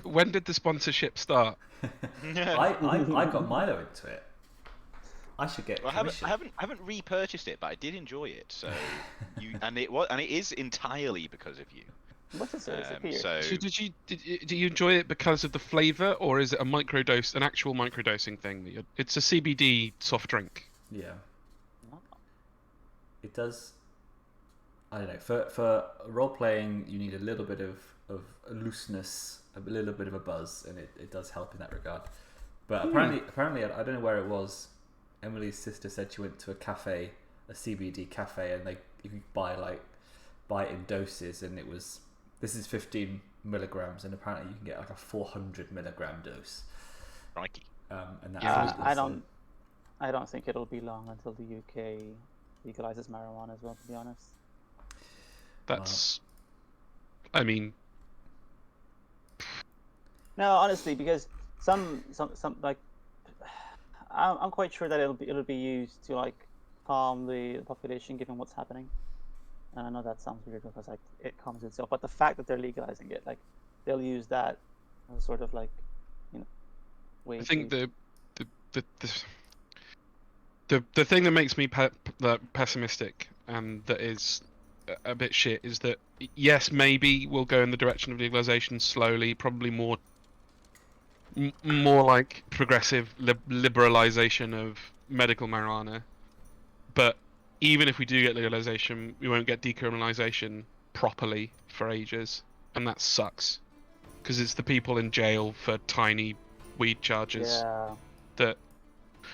when did the sponsorship start? I got Milo into it. I should get commission. I haven't repurchased it, but I did enjoy it. So and it is entirely because of you. What's it say? So Do you enjoy it because of the flavour, or is it an actual microdosing thing? It's a CBD soft drink. Yeah. It does. I don't know. For role playing, you need a little bit of looseness, a little bit of a buzz, and it does help in that regard. But apparently, I don't know where it was. Emily's sister said she went to a cafe, a CBD cafe, and you could buy it in doses, and this is 15 milligrams, and apparently you can get like a 400 milligram dose. Crikey. And that's I don't think it'll be long until the UK legalizes marijuana as well, to be honest. I mean, no, honestly, because some like I'm quite sure that it'll be used to like calm the population given what's happening. And I know that sounds weird because like it calms itself, but the fact that they're legalizing it, like they'll use that as sort of like, way. I think the thing that makes me pessimistic and that is a bit shit is that yes, maybe we'll go in the direction of legalization slowly, probably more like progressive liberalization of medical marijuana, but even if we do get legalization, we won't get decriminalization properly for ages, and that sucks because it's the people in jail for tiny weed charges that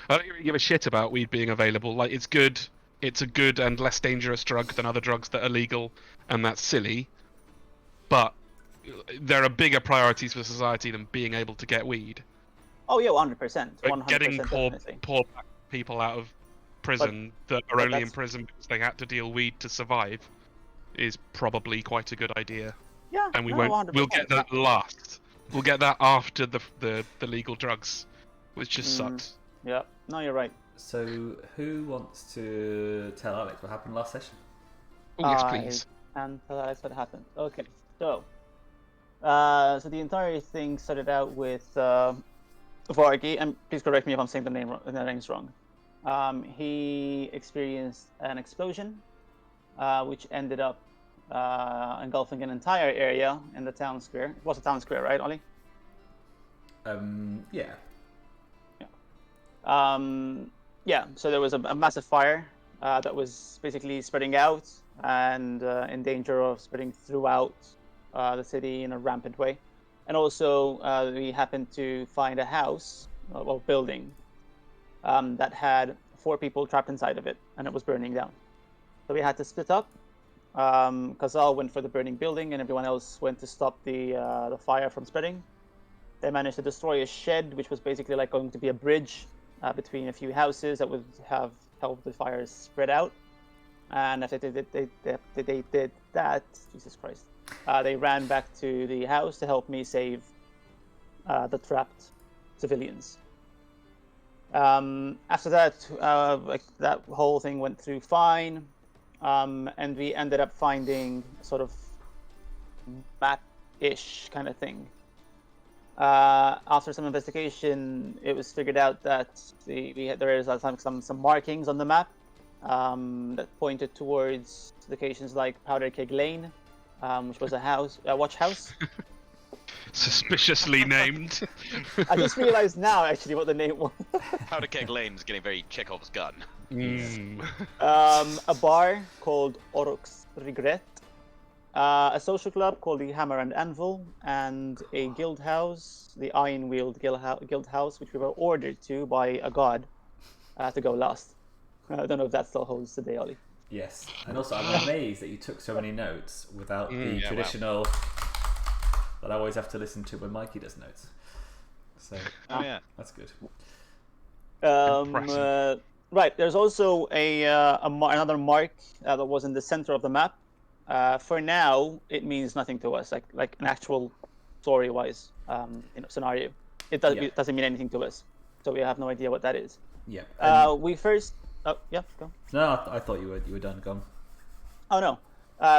I don't really give a shit about weed being available. Like, it's good. It's a good and less dangerous drug than other drugs that are legal, and that's silly. But there are bigger priorities for society than being able to get weed. Oh yeah, 100%. 100%. Getting poor black people out of prison that are only in prison because they had to deal weed to survive is probably quite a good idea. Yeah, and we'll get that last. We'll get that after the legal drugs, which just sucks. Yeah, no, you're right. So, who wants to tell Alex what happened last session? Oh, yes, please. And tell Alex what happened. Okay, so the entire thing started out with Vargi, and please correct me if I'm saying the name's wrong. He experienced an explosion, which ended up engulfing an entire area in the town square. It was a town square, right, Olly? Yeah. Yeah, so there was a massive fire that was basically spreading out and in danger of spreading throughout the city in a rampant way. And also, we happened to find a house, well, building, that had 4 people trapped inside of it, and it was burning down. So we had to split up. Kahzahl went for the burning building, and everyone else went to stop the fire from spreading. They managed to destroy a shed, which was basically like going to be a bridge between a few houses that would have helped the fires spread out. And after they did that, Jesus Christ, they ran back to the house to help me save the trapped civilians. After that, like that whole thing went through fine, and we ended up finding sort of map-ish kind of thing. After some investigation, it was figured out that there is some markings on the map that pointed towards locations like Powder Keg Lane, which was a watch house. Suspiciously named. I just realized now, actually, what the name was. Powder Keg Lane is getting very Chekhov's gun. A bar called Oroc's Regret, a social club called the Hammer and Anvil, and a guild house, the Ironweld Guildhouse, which we were ordered to by a god to go last. I don't know if that still holds today, Olly. Yes, and also I'm amazed that you took so many notes without the traditional that I always have to listen to when Mikey does notes. So that's good. Right, there's also another mark that was in the center of the map. For now, it means nothing to us, like an actual story-wise scenario. It doesn't mean anything to us, so we have no idea what that is. Yeah. We first. Oh yeah, go. No, I thought you were done. Gone. Oh no.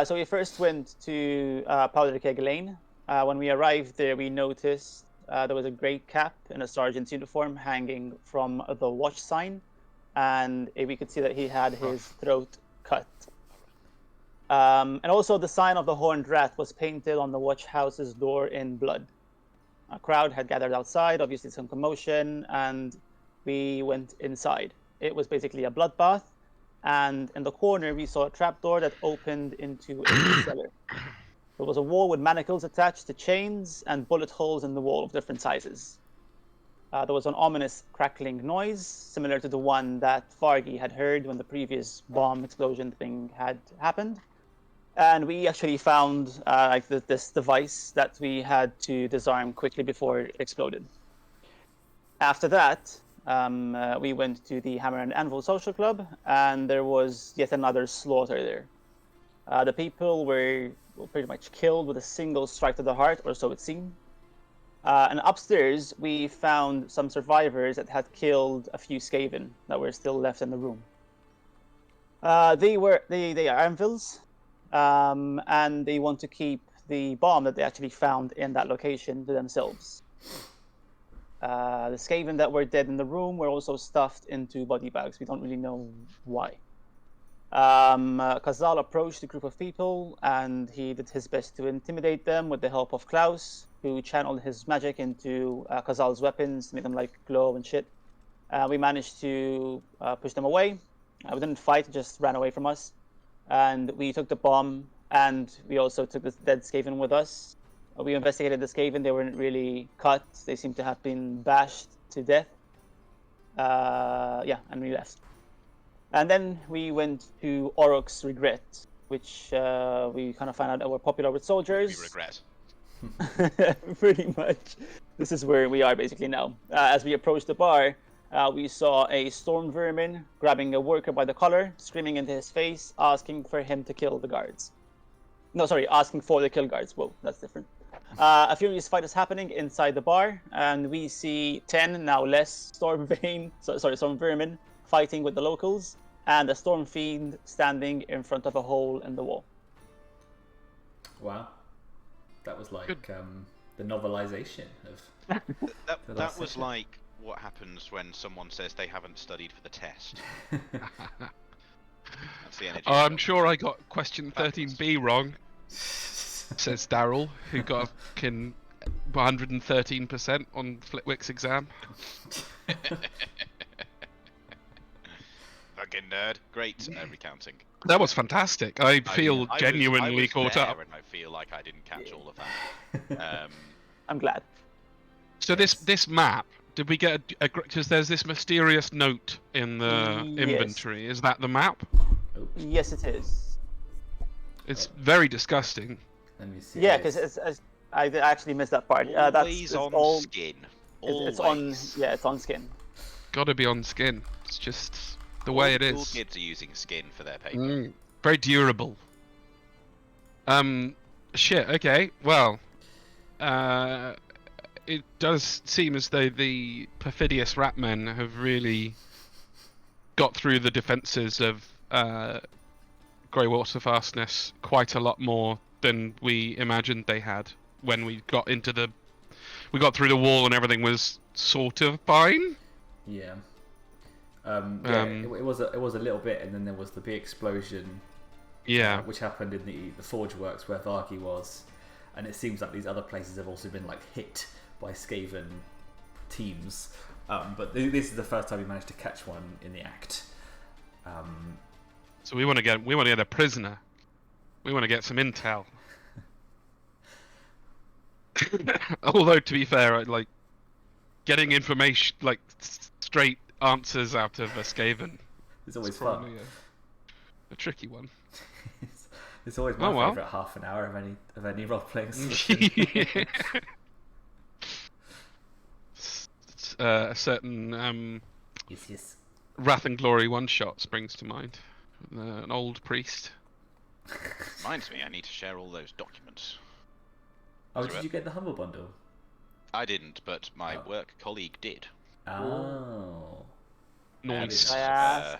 So we first went to Powder Keg Lane, When we arrived there, we noticed there was a grey cap in a sergeant's uniform hanging from the watch sign, and we could see that he had his throat cut. And also, the sign of the Horned Rat was painted on the watch house's door in blood. A crowd had gathered outside, obviously some commotion, and we went inside. It was basically a bloodbath, and in the corner we saw a trapdoor that opened into a cellar. There was a wall with manacles attached to chains and bullet holes in the wall of different sizes. There was an ominous crackling noise, similar to the one that Vargi had heard when the previous bomb explosion thing had happened. And we actually found this device that we had to disarm quickly before it exploded. After that, we went to the Hammer and Anvil Social Club, and there was yet another slaughter there. The people were pretty much killed with a single strike to the heart, or so it seemed. And upstairs, we found some survivors that had killed a few Skaven that were still left in the room. They are Anvils, and they want to keep the bomb that they actually found in that location to themselves. The Skaven that were dead in the room were also stuffed into body bags. We don't really know why. Kahzahl approached a group of people, and he did his best to intimidate them with the help of Klaus, who channeled his magic into Kahzahl's weapons to make them like glow and shit. We managed to push them away. We didn't fight, just ran away from us. And we took the bomb, and we also took the dead Skaven with us. We investigated the Skaven. They weren't really cut. They seemed to have been bashed to death. And we left. And then we went to Oroc's Regret, which we kind of found out that were popular with soldiers. We regret. Pretty much. This is where we are basically now. As we approached the bar, we saw a storm vermin grabbing a worker by the collar, screaming into his face, asking for him to kill the guards. No, sorry, asking for the kill guards. Whoa, that's different. A furious fight is happening inside the bar, and we see 10, now less, storm vermin fighting with the locals, and a storm fiend standing in front of a hole in the wall. Wow. That was like the novelization of... that was like what happens when someone says they haven't studied for the test. That's the energy. I'm sure I got question 13B wrong, says Daryl, who got fucking 113% on Flitwick's exam. Fucking nerd. Great recounting. That was fantastic. I feel genuinely caught up. And I feel like I didn't catch all of that. I'm glad. So this map, did we get because there's this mysterious note in the inventory. Is that the map? Yes, it is. It's very disgusting. Let me see. Yeah, because I actually missed that part. Always on skin. It's on. Yeah, it's on skin. Gotta be on skin. It's just the way it is. All kids are using skin for their paper. Very durable. Shit. Okay. Well, it does seem as though the perfidious ratmen have really got through the defences of Greywater Fastness quite a lot more than we imagined they had when we got through the wall and everything was sort of fine. Yeah. It was a little bit, and then there was the big explosion. Yeah. Which happened in the Forge Works where Vargi was, and it seems like these other places have also been like hit by Skaven teams. But this is the first time we managed to catch one in the act. So we want to get a prisoner. We want to get some intel. Although to be fair, like getting information, like straight answers out of a Skaven, it's always fun. A tricky one. It's always my favourite half an hour of any role playing session. A certain yes. Wrath and Glory one shot springs to mind. An old priest. Reminds me, I need to share all those documents. Oh, did you get the Humble Bundle? I didn't, but my work colleague did. Oh. Nice. I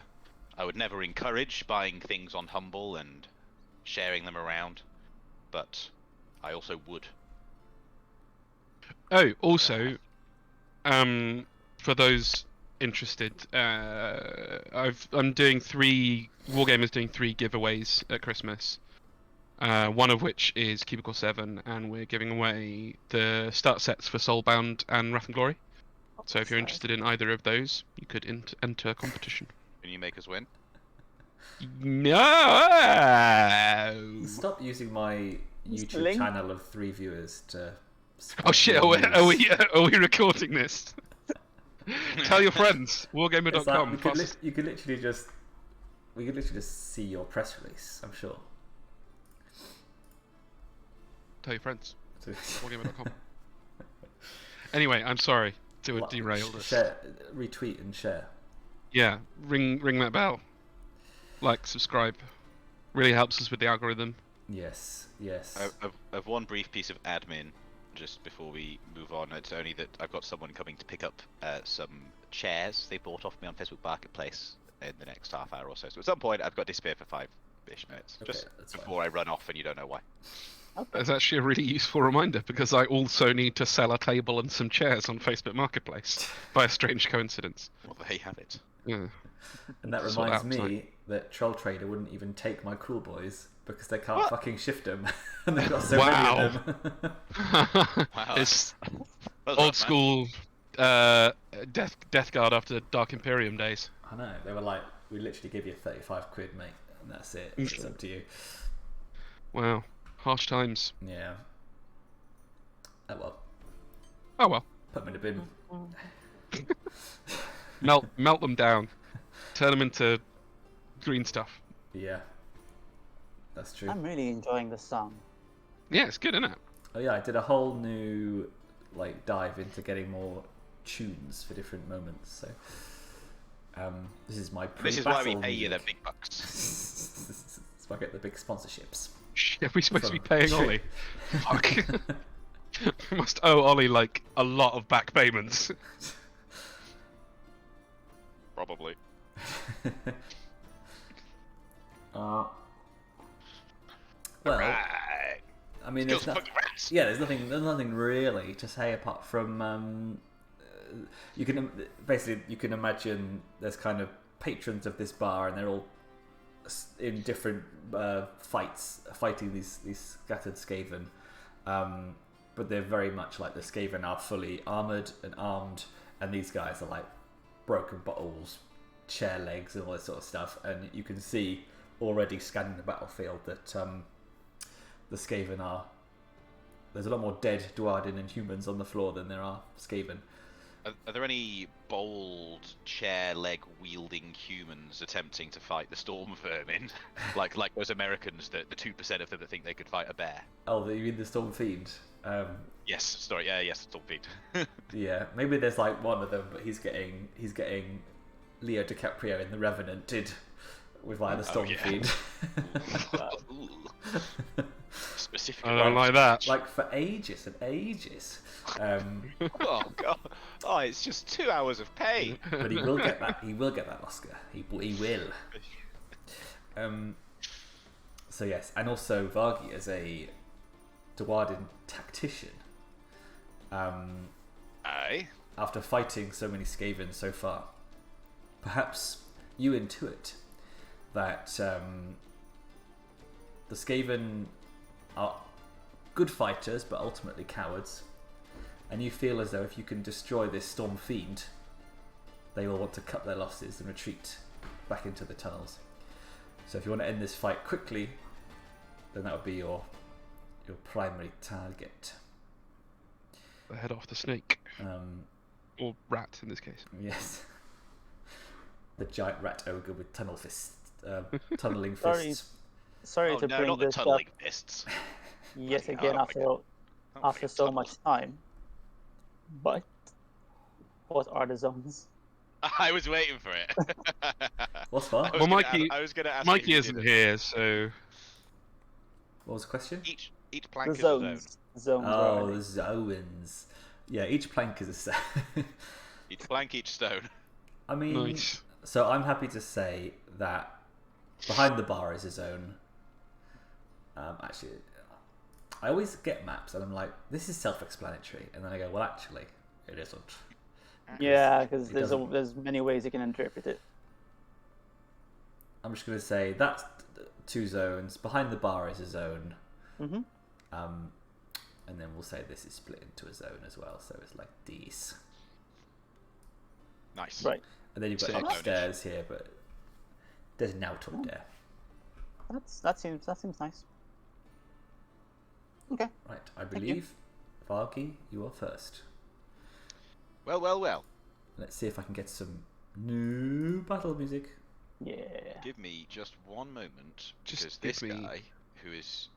would never encourage buying things on Humble and sharing them around, but I also would. Oh, also, for those interested, I'm doing Wargamers doing 3 giveaways at Christmas. One of which is Cubicle 7, and we're giving away the start sets for Soulbound and Wrath and Glory. So if you're interested in either of those, you could enter a competition. Can you make us win? No. Stop using my YouTube Link? channel of 3 viewers to. Oh shit! spread your Are news. we recording this? Tell your friends. It's like, Wargamer.com. you could literally just. We could literally just see your press release. I'm sure. Tell your friends. Wargamer.com. Anyway, I'm sorry to derail this. Share, retweet, and share. Yeah, ring that bell. Like, subscribe. Really helps us with the algorithm. Yes. I've one brief piece of admin just before we move on. It's only that I've got someone coming to pick up some chairs they bought off me on Facebook Marketplace in the next half hour or so. So at some point, I've got to disappear for 5-ish minutes, Okay, just that's before I run off, and you don't know why. That's actually a really useful reminder, because I also need to sell a table and some chairs on Facebook Marketplace by a strange coincidence. Well, there you have it. Yeah. And that Sort reminds out me that Troll Trader wouldn't even take my Cool Boys because they can't What? fucking shift them, and they've got so Wow. many of them. Wow. It's Well done, old man. school Death Guard after Dark Imperium days. I know. They were like, we literally give you 35 quid, mate, and that's it. It's up to you. Wow, harsh times. Yeah. Oh well. Oh well, Put them in a bin. melt them down, turn them into green stuff. Yeah. That's true. I'm really enjoying this song. Yeah, it's good, isn't it? Oh yeah, I did a whole new dive into getting more tunes for different moments. So this is my pre-battle This is why we pay you the music. big bucks. This is why I get the big sponsorships. Are we supposed to be From paying True. Olly? Fuck. We must owe Olly like a lot of back payments. Probably. Well, Right. I mean, Skills there's fucking rats. there's nothing really to say apart from you can imagine there's kind of patrons of this bar and they're all in different fighting these scattered Skaven, but they're very much like the Skaven are fully armored and armed, and these guys are like broken bottles, chair legs, and all this sort of stuff. And you can see already scanning the battlefield that the Skaven are. There's a lot more dead Dwarden and humans on the floor than there are Skaven. Are there any bold chair leg wielding humans attempting to fight the storm vermin, like those Americans, the 2% of them that think they could fight a bear? Oh, you mean the Storm Fiend? Yes, sorry, yes, storm feed. Yeah, maybe there's like one of them, but he's getting Leo DiCaprio in The Revenant did with like the Storm yeah. Fiend. Specifically. I don't like that. Like for ages and ages. Oh god! Oh, it's just 2 hours of pay. But he will get that. He will get that Oscar. He will. So yes, and also Vargi as a Dwarden tactician. Aye. After fighting so many Skaven so far, perhaps you intuit that the Skaven are good fighters, but ultimately cowards. And you feel as though if you can destroy this Storm Fiend, they will want to cut their losses and retreat back into the tunnels. So if you want to end this fight quickly, then that would be your primary target. The head off the snake. Or rat in this case. Yes. The giant rat ogre with tunneling Sorry. fists. Sorry Oh to no, bring not the this up tunneling fists. yet Bloody again hell, after so much time. But what are the zones? I was waiting for it. What's I that? was Well, gonna Mikey- I was going to ask. Mikey you who isn't did it. here, so What was the question? Each The plank is a zone. zones. Oh, right? the zones. Yeah, each plank is a set. Each plank, each stone. I mean, nice. so I'm happy to say that behind the bar is a zone. Actually, I always get maps and I'm like, this is self-explanatory, and then I go, well, actually, it isn't. Yeah, because it there's doesn't- there's many ways you can interpret it. I'm just going to say that's 2 zones. Behind the bar is a zone. Mm-hmm. And then we'll say this is split into a zone as well, so it's like these. Nice. Right. And then you've got Sick. upstairs here, but there's an out up there. That seems nice. Okay. Right, I you. believe, Vargi, you are first. Well, well, well. Let's see if I can get some new battle music. Yeah. Give me just one moment, Just because this give me- guy, who is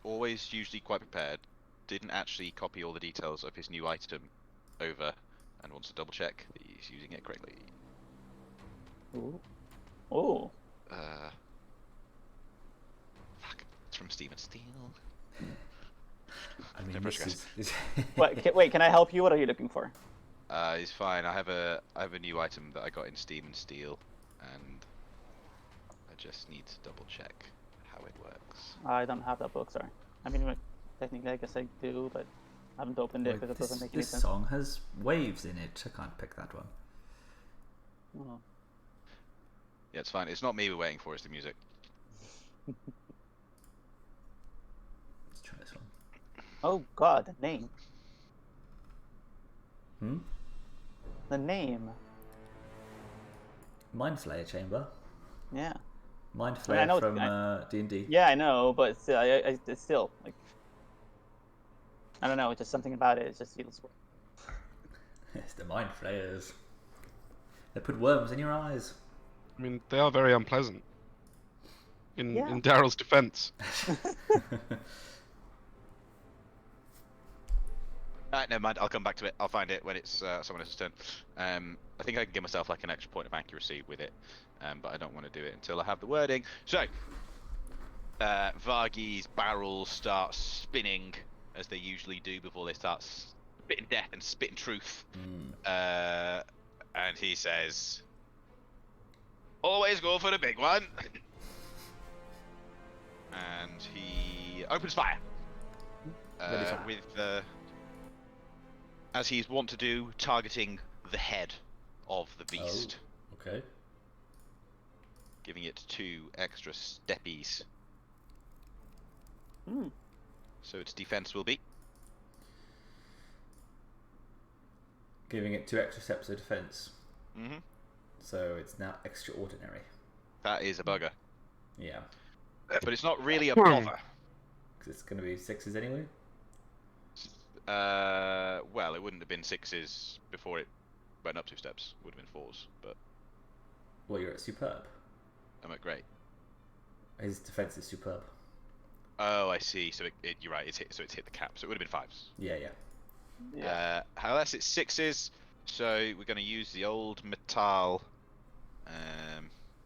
always usually quite prepared, didn't actually copy all the details of his new item over, and wants to double check that he's using it correctly. Ooh. Oh. Fuck, it's from Steven Steel. I mean, Never this is... Wait, can I help you? What are you looking for? He's fine. I have a new item that I got in Steam and Steel, and I just need to double check how it works. I don't have that book, sorry. I mean, technically, I guess I do, but I haven't opened it Wait, because it doesn't make any this sense. song has waves in it. I can't pick that one. Oh. Yeah, it's fine. It's not me we're waiting for. It's the music. Let's try this one. Oh God, the name. Hmm? The name. Mind Flayer Chamber. Yeah. Mind I mean, I Flayer know from D&D. Yeah, I know, but still, it's still like. I don't know. It's just something about it. It just feels. It's the Mind Flayers. They put worms in your eyes. I mean, they are very unpleasant. In Yeah. Daryl's defense. Never mind. I'll come back to it. I'll find it when it's someone else's turn. I think I can give myself like an extra point of accuracy with it, but I don't want to do it until I have the wording. So, Vargi's barrels start spinning as they usually do before they start spitting death and spitting truth. And he says, "Always go for the big one." And he opens fire Ready fire. with as he's wont to do, targeting the head of the beast, Okay. giving it 2 extra steppies. Hmm. So its defense will be Giving it 2 extra steps of defense. Mm-hmm. So it's now extraordinary. That is a bugger. Yeah. But it's not really a bother. Because it's going to be 6s anyway. Well, it wouldn't have been 6s before it went up 2 steps. Would have been 4s, but Well, you're at superb. I'm at great. His defense is superb. Oh, I see. So you're right. It's hit the cap. So it would have been 5s. Yeah, yeah. Yeah. Unless it's 6s, so we're going to use the old metal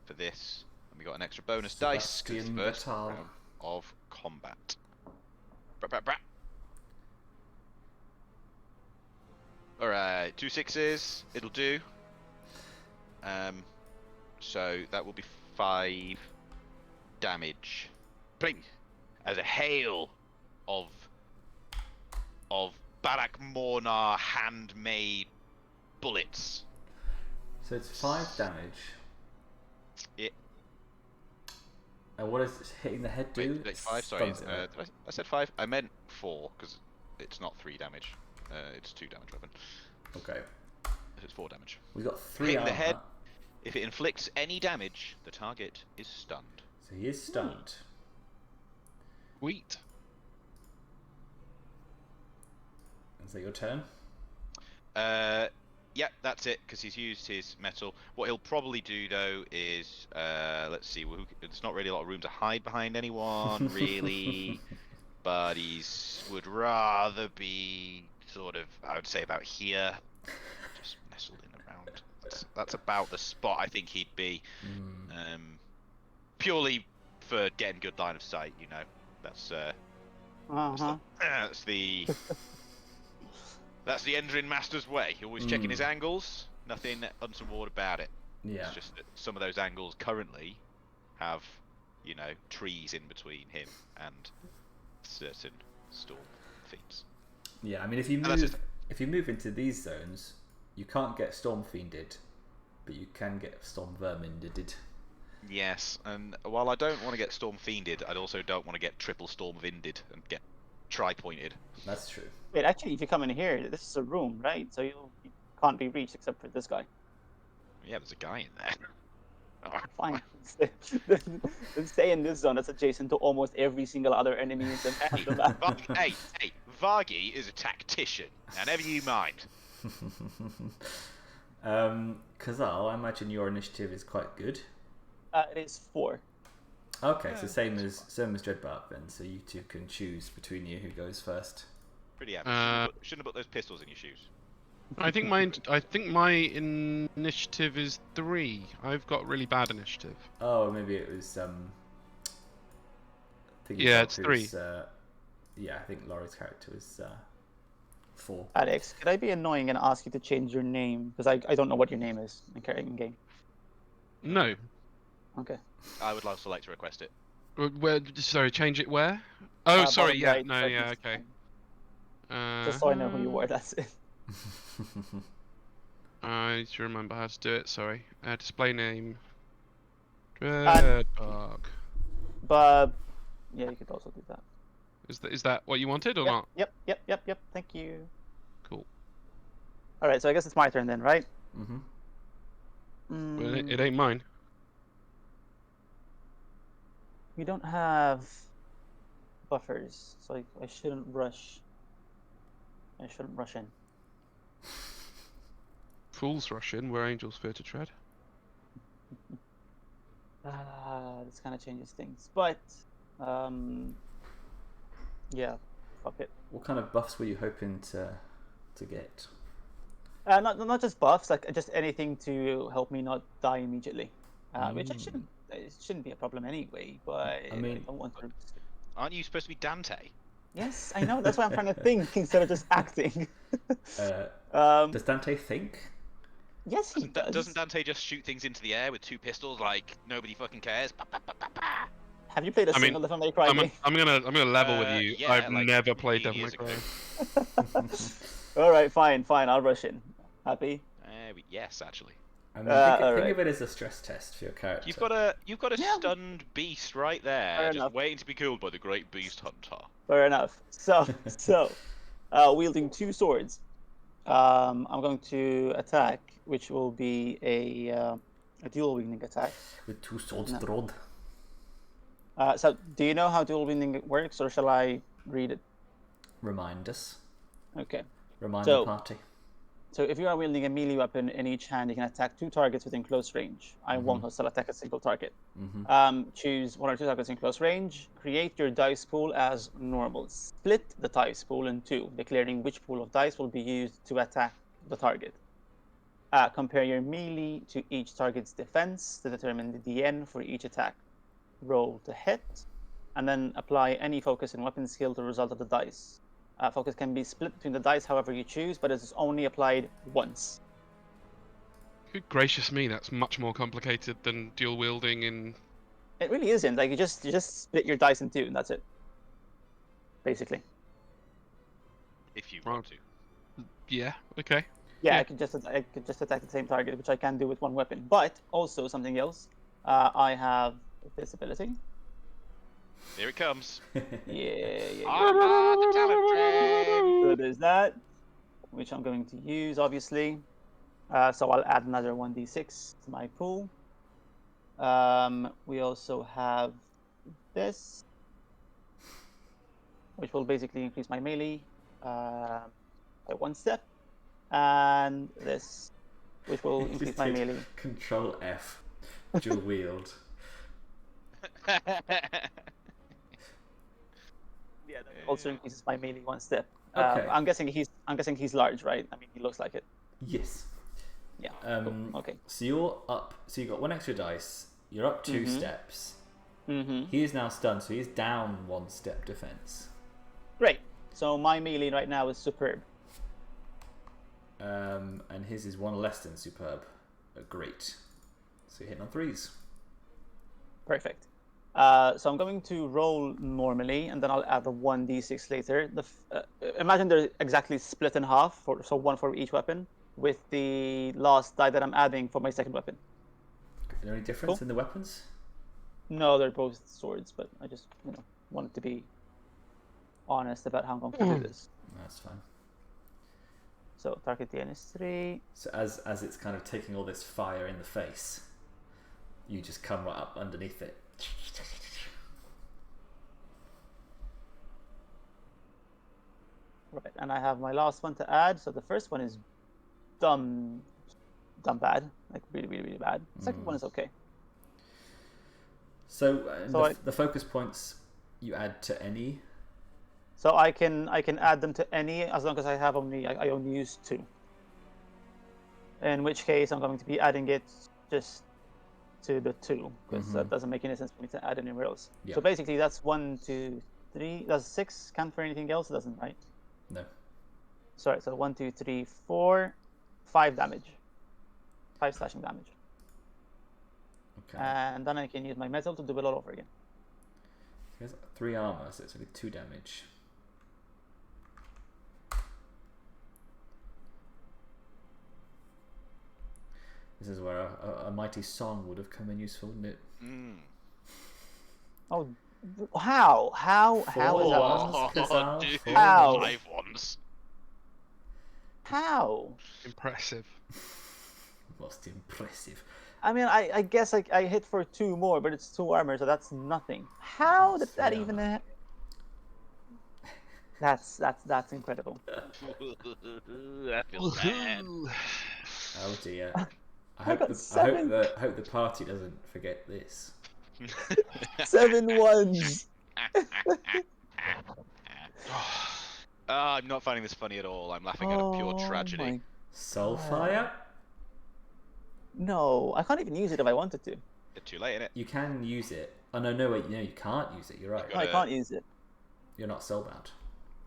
for this, and we got an extra bonus dice because it's the Sebastian first Metal. round of combat. Bra, bra, bra. All right, 2 6s, it'll do. So that will be 5 damage. Bling! As a hail of Barak Mornar handmade bullets. So it's 5 damage. It. And what does hitting the head do? Wait, 5. Sorry, Stuns it. I said 5. I meant 4 because it's not 3 damage. It's 2 damage weapon. Okay. It's 4 damage. We've got 3 Hitting the armor. head. If it inflicts any damage, the target is stunned. So he is stunned. Wheat. Is that your turn? Yeah, that's it, because he's used his metal. What he'll probably do, though, is, let's see, there's not really a lot of room to hide behind anyone, really, but would rather be sort of, I would say, about here, just nestled in around. That's about the spot I think he'd be, purely for getting good line of sight, you know. That's the that's the Endrinmaster's way. Always checking his angles. Nothing untoward about it. Yeah. It's just that some of those angles currently have, you know, trees in between him and certain storm fiends. Yeah, I mean, if you move into these zones, you can't get storm fiended, but you can get storm verminded. Yes, and while I don't want to get storm fiended, I also don't want to get triple storm vinded and get tri-pointed. That's true. Wait, actually, if you come in here, this is a room, right? So you can't be reached except for this guy. Yeah, there's a guy in there. Fine. Then stay in this zone that's adjacent to almost every single other enemy in the map. Hey, Vargi is a tactician. Now, never you mind. Kahzahl, I imagine your initiative is quite good. It is 4. Okay, so same as Dreadbark then. So you two can choose between you who goes first. Pretty happy. Shouldn't have put those pistols in your shoes. I think my initiative is 3. I've got really bad initiative. Oh, maybe it was Yeah, it's 3. Yeah, I think Laurie's character was 4. Alex, could I be annoying and ask you to change your name? Because I don't know what your name is in game. No. Okay. I would also like to request it. Where? Sorry, change it where? Oh, sorry. Bottom Yeah. right, No. Yeah. Okay. Just so I know who you were. That's it. I need to remember how to do it. Sorry. Display name. Dreadbark. But yeah, you could also do that. Is that what you wanted or not? Yep. Thank you. Cool. All right, so I guess it's my turn then, right? Mm-hmm. Well, it ain't mine. We don't have buffers, so I shouldn't rush. I shouldn't rush in. Fools rush in where angels fear to tread. This kind of changes things, but yeah, fuck it. What kind of buffs were you hoping to get? Not just buffs, like just anything to help me not die immediately, which it shouldn't be a problem anyway. But I mean, I don't want to. Aren't you supposed to be Dante? Yes, I know. That's why I'm trying to think instead of just acting. Does Dante think? Yes, he does. Doesn't Dante just shoot things into the air with 2 pistols like nobody fucking cares? Have you played a single Devil May Cry game? I'm gonna level with you. Yeah, I've like never played 15 Devil May years Cry. All right, fine. I'll rush in. Happy? Yes, actually. I mean, think of it as a stress test for your character. You've got a stunned beast right there, Fair just enough. waiting to be killed by the great beast hunter. Fair enough. So, wielding 2 swords, I'm going to attack, which will be a dual wielding attack. With 2 swords drawn. So, do you know how dual wielding works, or shall I read it? Remind us. Okay. Remind the party. So, if you are wielding a melee weapon in each hand, you can attack 2 targets within close range. I won't still attack a single target. Choose 1 or 2 targets in close range. Create your dice pool as normal. Split the dice pool in 2, declaring which pool of dice will be used to attack the target. Compare your melee to each target's defense to determine the DN for each attack. Roll to hit, and then apply any focus and weapon skill to the result of the dice. Focus can be split between the dice however you choose, but it is only applied once. Good gracious me, that's much more complicated than dual wielding in. It really isn't. Like you just split your dice in 2, and that's it. Basically. If you want to. Yeah. Okay. Yeah, I could just attack the same target, which I can do with 1 weapon. But also something else. I have this ability. Here it comes. Yeah. I'm on the talent train. So there's that, which I'm going to use, obviously. So I'll add another 1d6 to my pool. We also have this, which will basically increase my melee by 1 step. And this, which will increase my melee. Control F. Dual wield. Yeah, that also increases my melee 1 step. Okay. I'm guessing he's large, right? I mean, he looks like it. Yes. Yeah. Cool. Okay. So you're up. So you got 1 extra dice. You're up 2 steps. He is now stunned, so he's down 1 step defense. Great. So my melee right now is superb. And his is 1 less than superb. Great. So you're hitting on 3s. Perfect. So I'm going to roll normally, and then I'll add the 1d6 later. Imagine they're exactly split in half, so one for each weapon, with the last die that I'm adding for my second weapon. Is there any difference in the weapons? No, they're both swords, but I just wanted to be honest about how I'm going to do this. That's fine. So target DN is 3. So as it's kind of taking all this fire in the face, you just come right up underneath it. Right, and I have my last one to add. So the first one is dumb bad, like really, really, really bad. The second one is okay. So, the focus points you add to any. So I can add them to any as long as I have I only use 2. In which case I'm going to be adding it just to the 2 because that doesn't make any sense for me to add anywhere else. Yeah. So basically that's 1, 2, 3. That's 6. Count for anything else? It doesn't, right? No. Sorry. So 1, 2, 3, 4, 5 damage. 5 slashing damage. Okay. And then I can use my metal to do it all over again. He has 3 armor, so it's only 2 damage. This is where a mighty song would have come in useful, wouldn't it? Oh, how is that Oh, possible? Dude, How? 5 ones. How? Impressive. Most impressive. I mean, I guess I hit for 2 more, but it's 2 armor, so that's nothing. How did that even happen? That's incredible. That feels bad. Oh dear. I I hope got the 7. I hope the party doesn't forget this. 7 ones. I'm not finding this funny at all. I'm laughing at a pure tragedy. My... Soulfire? No, I can't even use it if I wanted to. It's too late, innit? You can use it. Oh no, wait, you can't use it. You're right. No, I can't use it. You're not soulbound.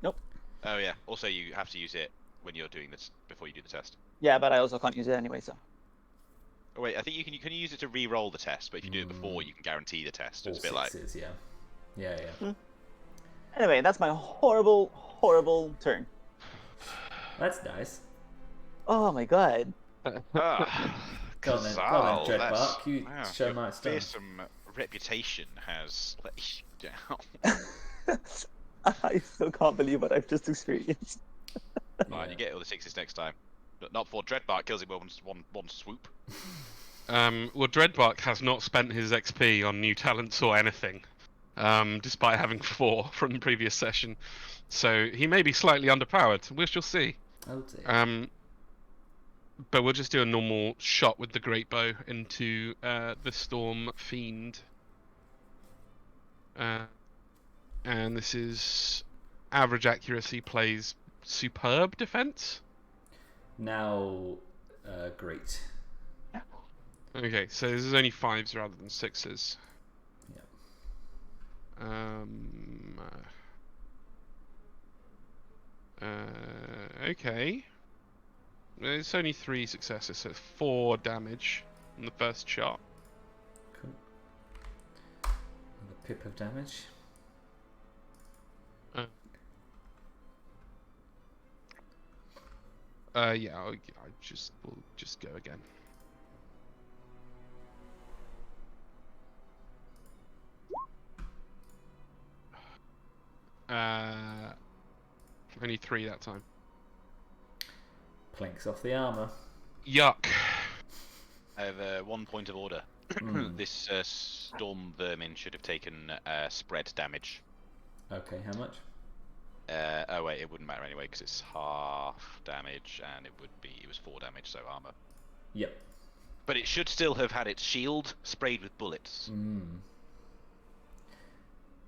Nope. Oh yeah. Also, you have to use it when you're doing this before you do the test. Yeah, but I also can't use it anyway, so. Oh wait, I think you can use it to re-roll the test, but if you do it before, you can guarantee the test. All It's a bit like sixes, yeah. Anyway, that's my horrible, horrible turn. That's nice. Oh my god. Go on then, Dreadbark. You show my stuff. Fearsome reputation has let you down. I still can't believe what I've just experienced. Right, you get all the 6s next time. But not before Dreadbark kills him with one swoop. Well, Dreadbark has not spent his XP on new talents or anything, despite having 4 from the previous session. So he may be slightly underpowered. We shall see. Oh dear. But we'll just do a normal shot with the great bow into the Storm Fiend. And this is average accuracy plays superb defense. Now, great. Okay, so this is only 5s rather than 6s. Yep. Okay. It's only 3 successes, so it's 4 damage on the first shot. Cool. Another pip of damage. Yeah, we'll just go again. Only 3 that time. Planks off the armor. Yuck. I have 1 point of order. This storm vermin should have taken spread damage. Okay, how much? Oh wait, it wouldn't matter anyway because it's half damage, and it was 4 damage, so armor. Yep. But it should still have had its shield sprayed with bullets.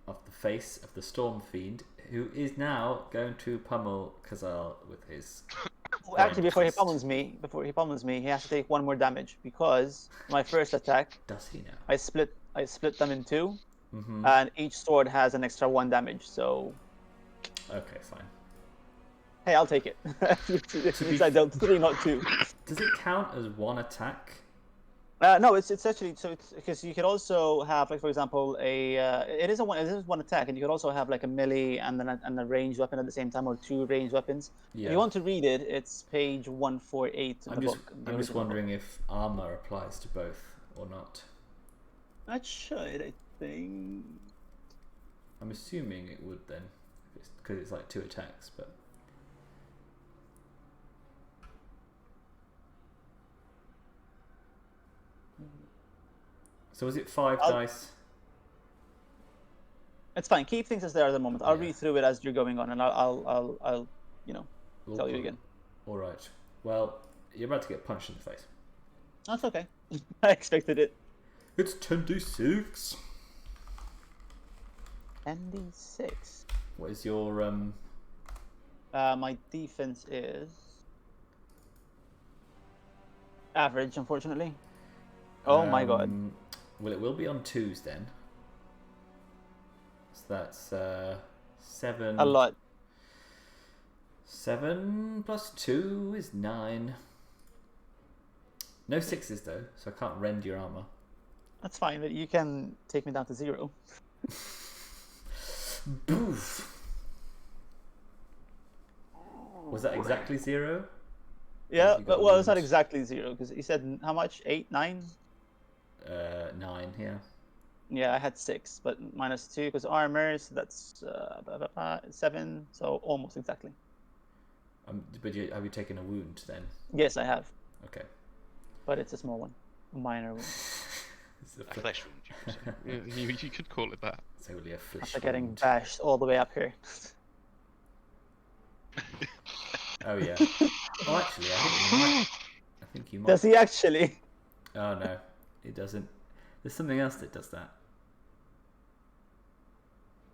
Off the face of the Storm Fiend, who is now going to pummel Kahzahl with his. Actually, before he pummels me, he has to take 1 more damage because my first attack. Does he now? I split them in 2, and each sword has an extra 1 damage. So. Okay, fine. Hey, I'll take it. It means I dealt 3, not 2. Does it count as 1 attack? No, it's actually so it's because you could also have, like, for example, it is one attack, and you could also have like a melee and then a ranged weapon at the same time, or two ranged weapons. Yeah. If you want to read it, it's page 148 in the book. I'm just wondering if armor applies to both or not. That should, I think. I'm assuming it would then, because it's like 2 attacks, but. So is it 5 dice? It's fine. Keep things as they are at the moment. I'll read through it as you're going on, and I'll tell you again. All right. Well, you're about to get punched in the face. That's okay. I expected it. It's 10d6. 10d6. What is your My defense is average, unfortunately. Oh my god. Well, it will be on 2s then. So that's 7. A lot. 7 plus 2 is 9. No 6s though, so I can't rend your armor. That's fine, but you can take me down to 0. Boof. Was that exactly 0? Yeah, but well, it's not exactly 0 because he said how much? 8, 9? 9 here. Yeah, I had 6, but minus 2 because armor, so that's 7, so almost exactly. But have you taken a wound then? Yes, I have. Okay. But it's a small one, a minor wound. A flesh wound, you could say. Yeah, you could call it that. It's only a flesh After getting wound. bashed all the way up here. Oh yeah. Oh, actually, I think you might. Does he actually? Oh no, it doesn't. There's something else that does that.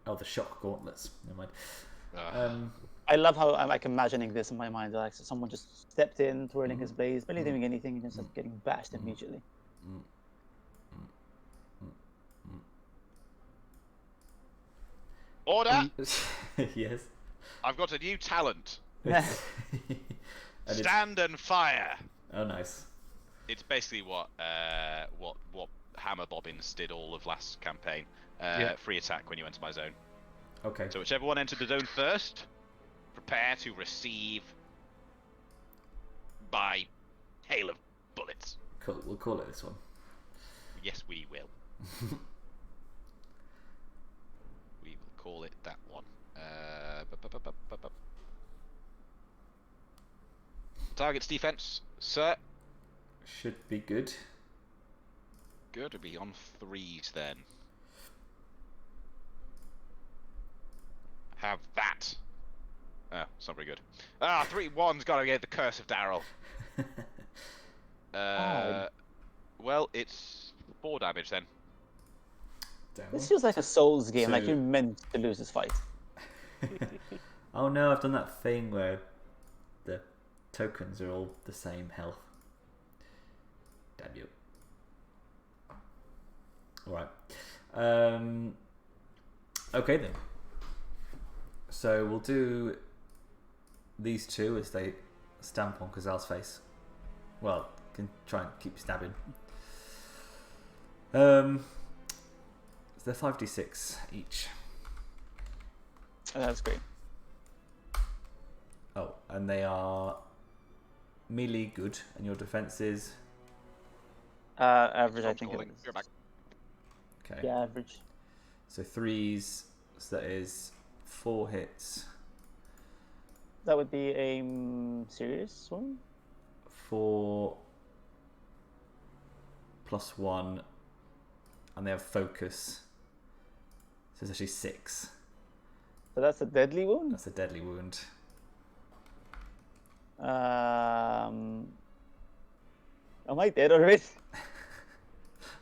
Oh, the shock gauntlets. Never mind. I love how I'm like imagining this in my mind. Like someone just stepped in, twirling his blades, barely doing anything, and just like, getting bashed immediately. Order! Yes. I've got a new talent. And Stand and fire. Oh, nice. It's basically what Hammer Bobbins did all of last campaign. Free attack when you enter my zone. Okay. So whichever one entered the zone first, prepare to receive by hail of bullets. Cool. We'll call it this one. Yes, we will. We will call it that one. Target's defense, sir. Should be good. Good, it'll be on 3s then. Have that. Oh, it's not very good. 3-1's gotta get the curse of Daryl. Well, it's 4 damage then. Damn. This feels like a Souls game, So- like you're meant to lose this fight. Oh no, I've done that thing where the tokens are all the same health. Damn you. Alright. Okay then. So we'll do these two as they stamp on Kahzahl's face. Well, can try and keep stabbing. So they're 5d6 each. Oh, that's great. Oh, and they are melee good, and your defense is Average, I think it You're is. back. okay. Yeah, average. So 3s, so that is 4 hits. That would be a serious one. 4 plus 1, and they have focus. So it's actually 6. So that's a deadly wound. That's a deadly wound. Am I dead already?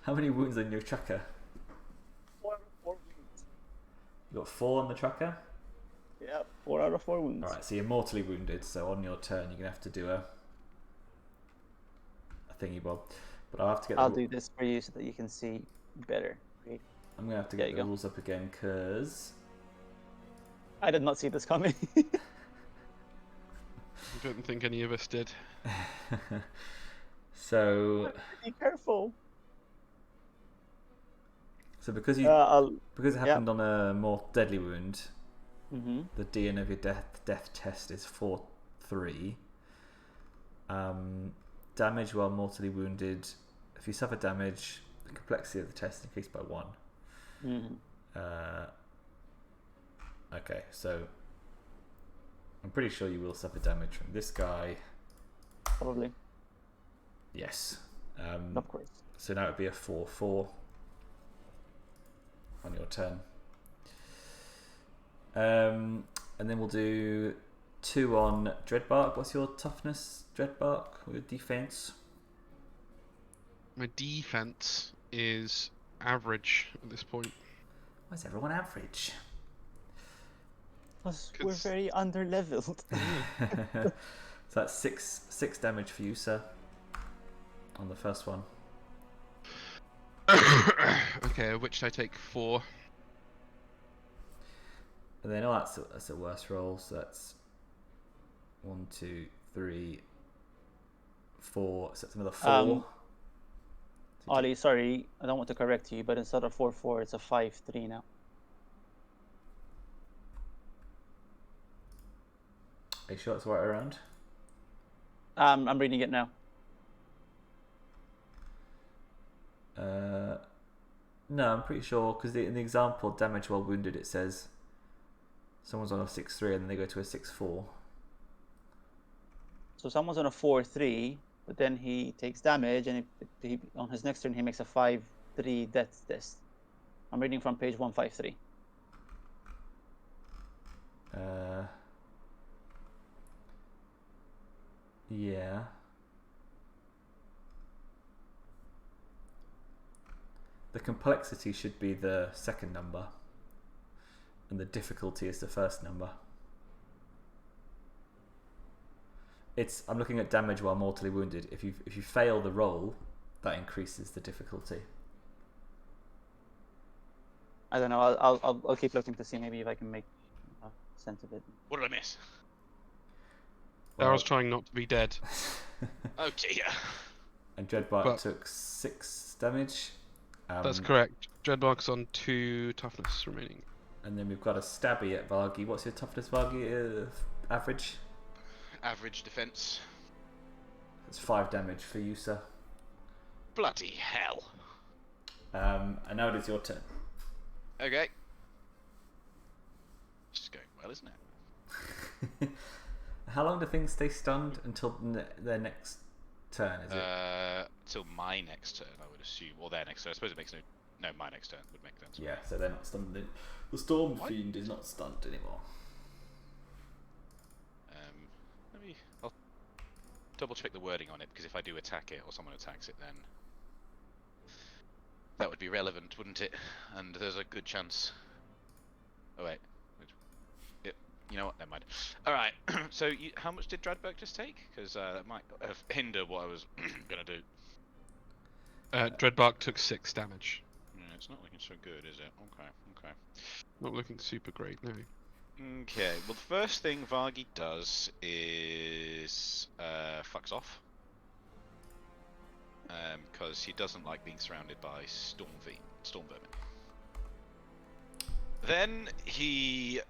How many wounds on your tracker? 4 wounds. You got 4 on the tracker? Yeah, 4 out of 4 wounds. Alright, so you're mortally wounded, so on your turn you're going to have to do a thingy bob. But I'll have to get I'll do this for you so that you can see better. Great. I'm going to have to There get you the go. rules up again, because... I did not see this coming. I don't think any of us did. So... Be careful. So because it happened on a more deadly wound, the DN of your death test is 4/3. Damage while mortally wounded. If you suffer damage, the complexity of the test increased by 1. Okay, so I'm pretty sure you will suffer damage from this guy. Probably. Yes. Of course. So now it would be a 4/4 on your turn. And then we'll do 2 on Dreadbark. What's your toughness, Dreadbark, with defense? My defense is average at this point. Why is everyone average? Plus, we're very under-leveled. So that's 6 damage for you, sir, on the first one. Okay, of which I take 4. And then that's a worse roll, so that's 1, 2, 3, 4. So that's another 4. Olly, sorry, I don't want to correct you, but instead of 4/4, it's a 5/3 now. Are you sure it's right around? I'm reading it now. No, I'm pretty sure, because in the example, damage while wounded, it says someone's on a 6/3 and then they go to a 6/4. So someone's on a 4/3, but then he takes damage, and he on his next turn he makes a 5/3 death test. I'm reading from page 153. Yeah. The complexity should be the second number, and the difficulty is the first number. I'm looking at damage while mortally wounded. If you fail the roll, that increases the difficulty. I don't know. I'll keep looking to see maybe if I can make sense of it. What did I miss? I was trying not to be dead. Oh dear. And Dreadbark took 6 damage. That's correct. Dreadbark's on 2 toughness remaining. And then we've got a stabby at Vargi. What's your toughness, Vargi? Average? Average defense. That's 5 damage for you, sir. Bloody hell. And now it is your turn. Okay. This is going well, isn't it? How long do things stay stunned until their next turn? Is it? Till my next turn, I would assume, or their next turn. I suppose it makes no. My next turn would make sense. Yeah, so they're not stunned. The Storm Fiend is not stunned anymore. I'll double check the wording on it, because if I do attack it or someone attacks it, then that would be relevant, wouldn't it? And there's a good chance. Oh wait. You know what? Never mind. All right. So, how much did Dreadbark just take? Because that might hinder what I was gonna do. Dreadbark took 6 damage. Yeah, it's not looking so good, is it? Okay. Not looking super great, no. Okay. Well, the first thing Vargi does is fucks off. Because he doesn't like being surrounded by storm vermin. Then he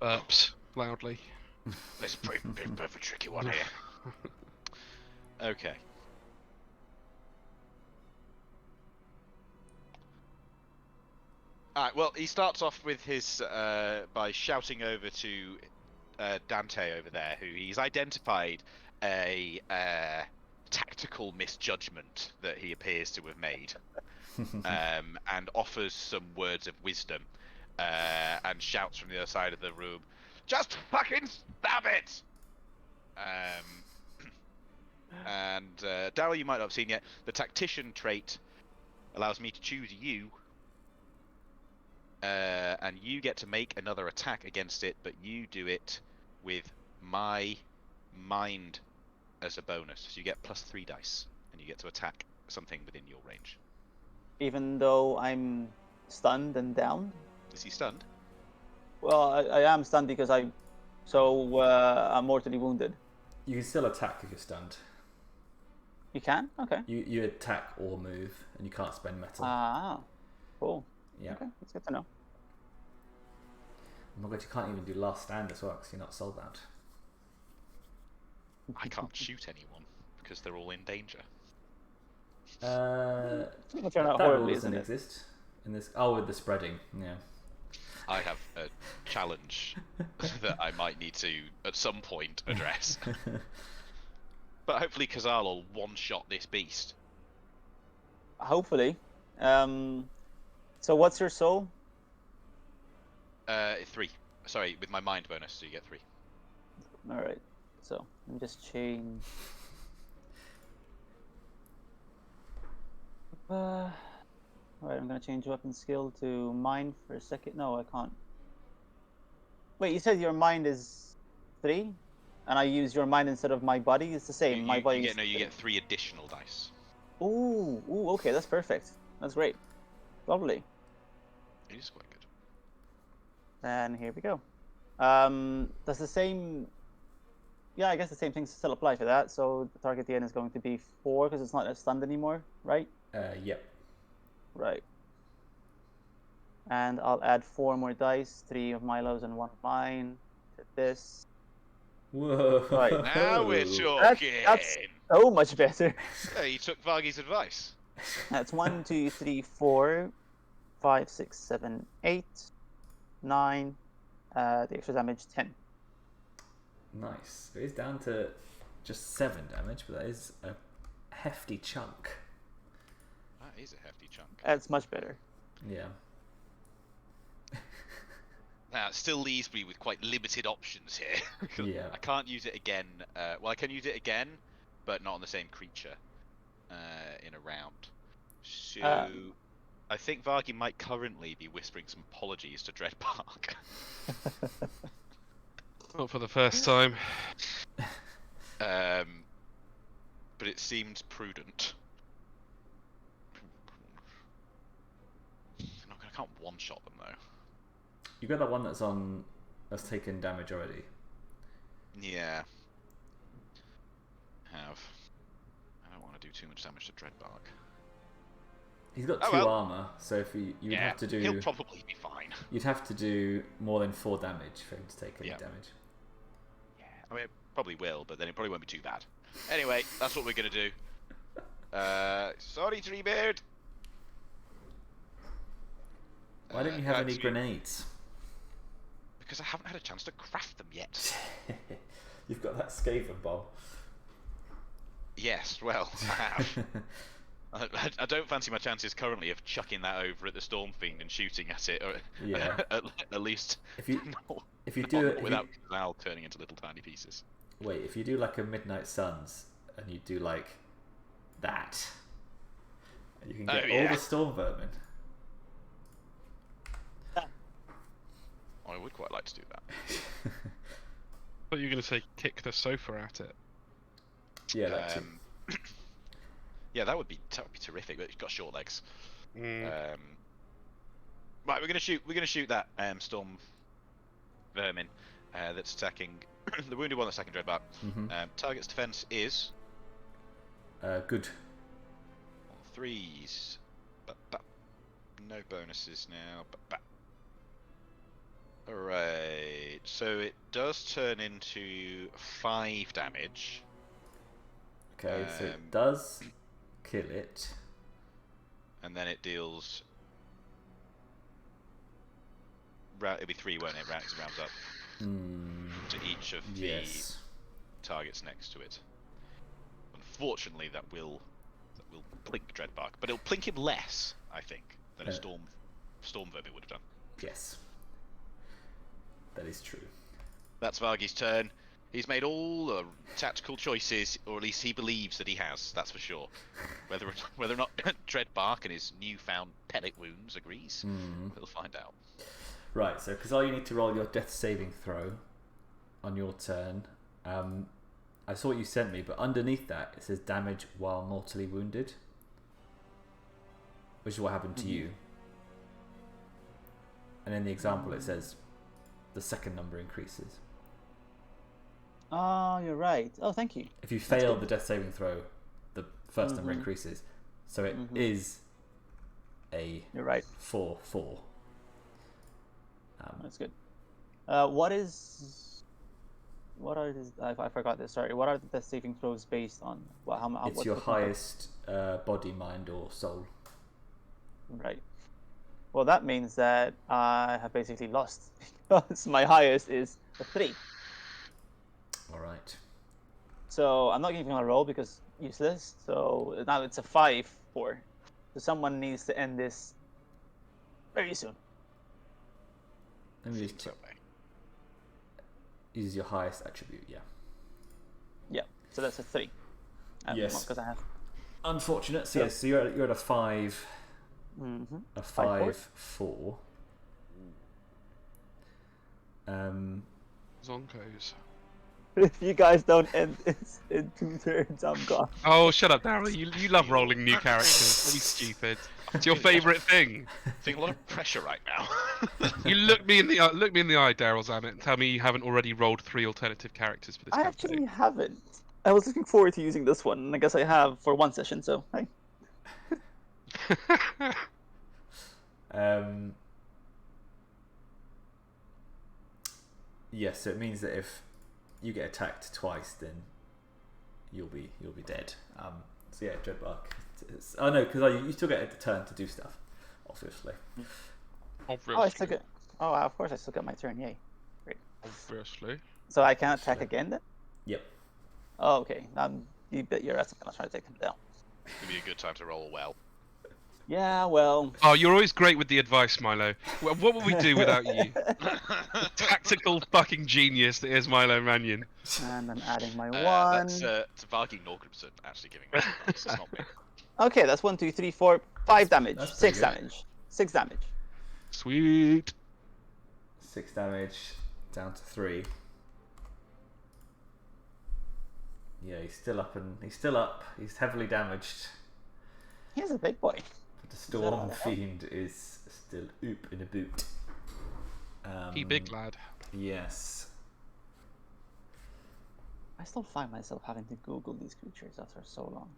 burps loudly. This is a bit of a tricky one here. Okay. Alright, well, he starts off with his by shouting over to Dante over there, who he's identified a tactical misjudgment that he appears to have made, and offers some words of wisdom, and shouts from the other side of the room, "Just fucking stab it!" And Daryl, you might not have seen yet, the tactician trait allows me to choose you, and you get to make another attack against it, but you do it with my mind as a bonus. So you get +3 dice, and you get to attack something within your range. Even though I'm stunned and down? Is he stunned? Well, I am stunned because I'm mortally wounded. You can still attack if you're stunned. You can? Okay. You attack or move, and you can't spend metal. Ah, cool. Yeah. Okay, that's good to know. Oh my god, you can't even do last stand as well because you're not soulbound. I can't shoot anyone because they're all in danger. Which are not That rule horribly, doesn't isn't it? exist in this. Oh, with the spreading, yeah. I have a challenge that I might need to, at some point, address. But hopefully Kahzahl will one-shot this beast. Hopefully. So what's your soul? 3. Sorry, with my mind bonus, so you get 3. All right. So let me just change. All right, I'm gonna change weapon skill to mind for a second. No, I can't. Wait, you said your mind is 3, and I use your mind instead of my body. It's the same. My body. You get 3 additional dice. Ooh, okay, that's perfect. That's great. Lovely. It is quite good. And here we go. Does the same... Yeah, I guess the same things still apply for that. So the target at the end is going to be 4 because it's not stunned anymore, right? Yep. Right. And I'll add 4 more dice, 3 of Milo's and 1 of mine to this. Whoa. Right. Now we're talking! That's so much better. Yeah, you took Vargi's advice. That's 1, 2, 3, 4, 5, 6, 7, 8, 9. The extra damage 10. Nice. It is down to just 7 damage, but that is a hefty chunk. That is a hefty chunk. That's much better. Yeah. Now, it still leaves me with quite limited options here. Yeah. I can't use it again. Well, I can use it again, but not on the same creature in a round. So, I think Vargi might currently be whispering some apologies to Dreadbark. Not for the first time. But it seemed prudent. I can't one-shot them, though. You got that one that's taken damage already. Yeah. I don't want to do too much damage to Dreadbark. He's got Oh, 2 well. armor, so if you'd have to do, he'll probably be fine. you'd have to do more than 4 damage for him to take any damage. Yeah, I mean, it probably will, but then it probably won't be too bad. Anyway, that's what we're gonna do. Sorry, Treebeard. Why don't you have any that's- grenades? Because I haven't had a chance to craft them yet. You've got that Skaven bomb. Yes, well, I have. I don't fancy my chances currently of chucking that over at the Storm Fiend and shooting at it, or Yeah. at least If you not- if you not do it without Kahzahl turning into little tiny pieces. wait, if you do like a Midnight Suns and you do like that, you can get all yeah. the storm vermin. I would quite like to do that. I thought you were going to say kick the sofa at it. Yeah, that too. Yeah, that would be terrific. But it's got short legs. Mm. Right, we're gonna shoot that storm vermin that's attacking the wounded one that's attacking Dreadbark. Target's defense is Good. 3s. No bonuses now. Alright, so it does turn into 5 damage. Okay, so it does kill it. And then it deals. It'll be 3, won't it? Rounds up to each of the Yes. targets next to it. Unfortunately, that will plink Dreadbark, but it'll plink him less, I think, than a storm vermin would have done. Yes. That is true. That's Vargi's turn. He's made all the tactical choices, or at least he believes that he has. That's for sure. Whether or not Dreadbark and his newfound pellet wounds agrees, we'll find out. Right, so because all you need to roll your death saving throw on your turn. I saw what you sent me, but underneath that it says damage while mortally wounded, which is what happened to you. And in the example it says the second number increases. Oh, you're right. Oh, thank you. If you fail the death saving throw, the first number increases. So it is a You're right. 4/4. That's good. What are these? I forgot this. Sorry. What are the saving throws based on? It's what's your the number? highest body, mind, or soul. Right. Well, that means that I have basically lost because my highest is a 3. All right. So I'm not giving him a roll because useless. So now it's a 5/4. So someone needs to end this very soon. Let me just check. Use your highest attribute, yeah. Yeah. So that's a 3. Yes. Because I have. Unfortunate. So, so you're at a 5. A 5/4. Zonkos. If you guys don't end this in 2 turns, I'm gone. Oh, shut up, Daryl. You love rolling new characters. Don't be stupid. It's your favourite thing. Feeling a lot of pressure right now. You look me in the eye, Daryl Zammit, and tell me you haven't already rolled 3 alternative characters for this I campaign. actually haven't. I was looking forward to using this one, and I guess I have for 1 session. So, hey. Yes, so it means that if you get attacked twice, then you'll be dead. So yeah, Dreadbark. Oh no, because you still get a turn to do stuff, obviously. Obviously. Oh, I still get. Oh, of course, I still got my turn. Yay! Great. Obviously. So I can attack again then. Yep. Oh, okay. You bet your ass I'm gonna try to take him down. It'd be a good time to roll well. Yeah, well. Oh, you're always great with the advice, Milo. What would we do without you? Tactical fucking genius that is Milo Mannion. And I'm adding my 1. That's Vargi Norgrimsson actually giving me advice. It's not me. Okay, that's 1, 2, 3, 4, 5 damage. That's 6 pretty good. damage. 6 damage. Sweet. 6 damage down to 3. Yeah, he's still up. He's heavily damaged. He's a big boy. But the Storm Fiend is still oop in a boot. He big lad. Yes. I still find myself having to Google these creatures after so long.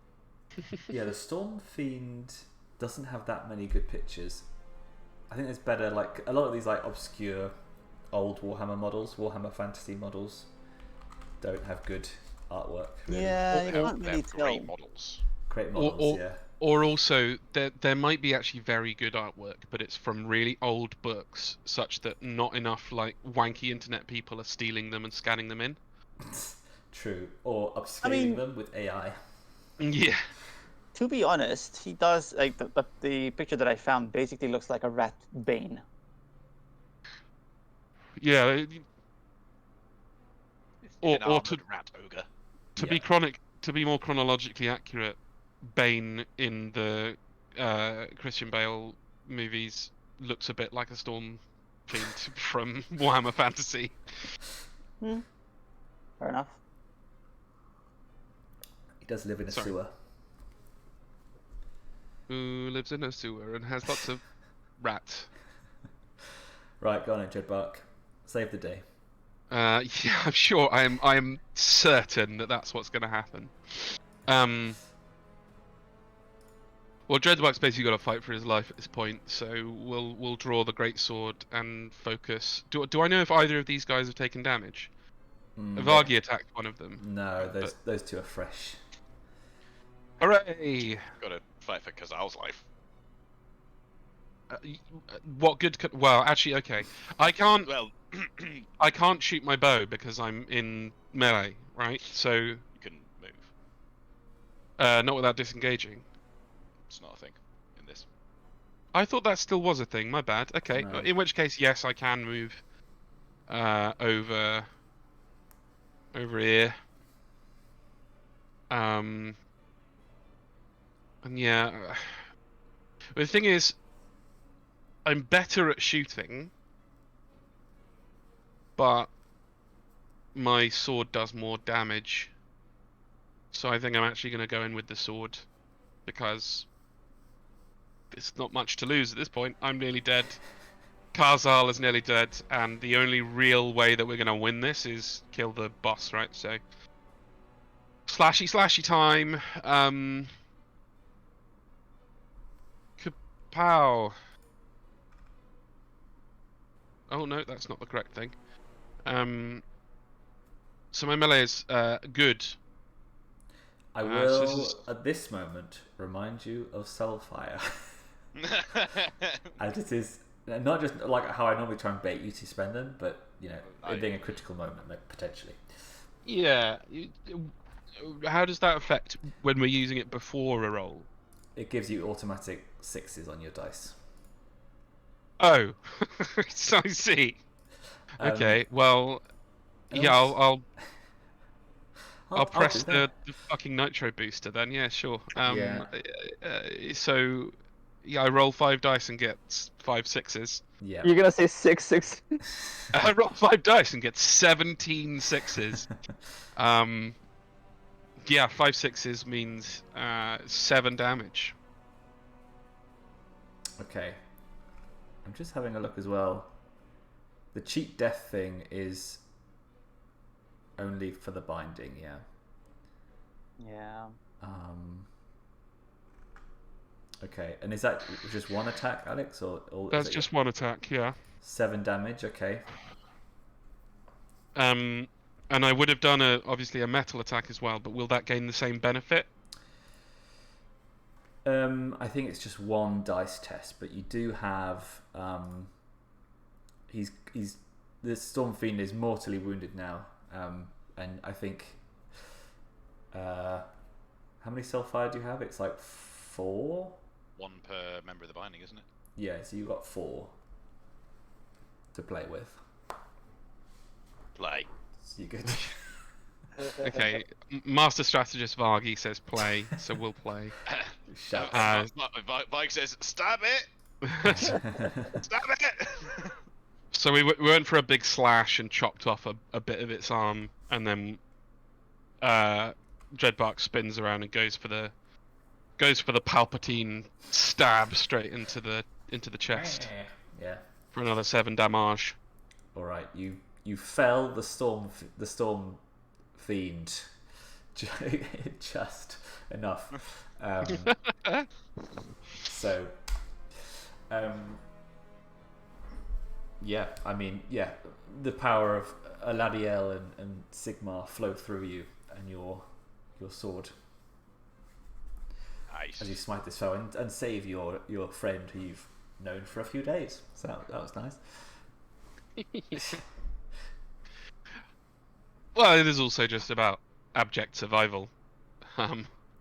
Yeah, the Storm Fiend doesn't have that many good pictures. I think there's better, like a lot of these like obscure old Warhammer models, Warhammer Fantasy models, don't have good artwork. Really. Yeah, you They're can't really tell. great models. Great models, yeah. Or also, there might be actually very good artwork, but it's from really old books, such that not enough like wanky internet people are stealing them and scanning them in. True. Or upscaling them with AI. Yeah. To be honest, he does like the picture that I found basically looks like a rat bane. Yeah. Or An to armored rat ogre. to be more chronologically accurate, Bane in the Christian Bale movies looks a bit like a Storm Fiend from Warhammer Fantasy. Fair enough. He does live in a Sorry. sewer. Who lives in a sewer and has lots of rats. Right, go on then, Dreadbark. Save the day. Yeah, I'm sure. I'm certain that that's what's going to happen. Well, Dreadbark's basically got to fight for his life at this point, so we'll draw the great sword and focus. Do I know if either of these guys have taken damage? Vargi attacked one of them. No, those two are fresh. Hooray! Gotta fight for Kahzahl's life. What good could... Well, actually, okay. I can't Well, shoot my bow because I'm in melee, right? So, you can move. not without disengaging. It's not a thing in this. I thought that still was a thing, my bad. Okay, No. in which case, yes, I can move over here. And yeah, the thing is, I'm better at shooting, but my sword does more damage. So I think I'm actually going to go in with the sword, because there's not much to lose at this point. I'm nearly dead. Kahzahl is nearly dead, and the only real way that we're going to win this is kill the boss, right? So, slashy time. Pow. Oh no, that's not the correct thing. So my melee is good. I so will, this is- at this moment, remind you of Soulfire. As it is not just like how I normally try and bait you to spend them, but you know, it being a critical moment, like, potentially. Yeah. How does that affect when we're using it before a roll? It gives you automatic 6s on your dice. Oh, so I see. Okay, well, yeah, I'll press do that. the fucking nitro booster then. Yeah, sure. Yeah. So yeah, I roll 5 dice and get 5 sixes. Yeah. You're gonna say 6. I roll 5 dice and get 17 sixes. Yeah, 5 sixes means 7 damage. Okay. I'm just having a look as well. The cheat death thing is only for the binding, yeah. Yeah. Okay, and is that just one attack, Alex, or That's is it just one attack, yeah. 7 damage? Okay. And I would have done obviously a metal attack as well, but will that gain the same benefit? I think it's just one dice test, but you do have he's the Storm Fiend is mortally wounded now, and I think how many Soulfire do you have? It's like 4. 1 per member of the binding, isn't it? Yeah, so you got 4 to play with. Play. So you good. Okay, Master Strategist Vargi says play, so we'll play. Shout. Mike says, "Stab it! Stab it!" So we went for a big slash and chopped off a bit of its arm, and then Dreadbark spins around and goes for the Palpatine stab straight into the chest Yeah. for another 7 damage. All right, you fell the storm fiend just enough. So, yeah, I mean, yeah, the power of Aladiel and Sigmar flow through you and your sword Nice. as you smite this foe and save your friend who you've known for a few days. So that was nice. Well, it is also just about abject survival.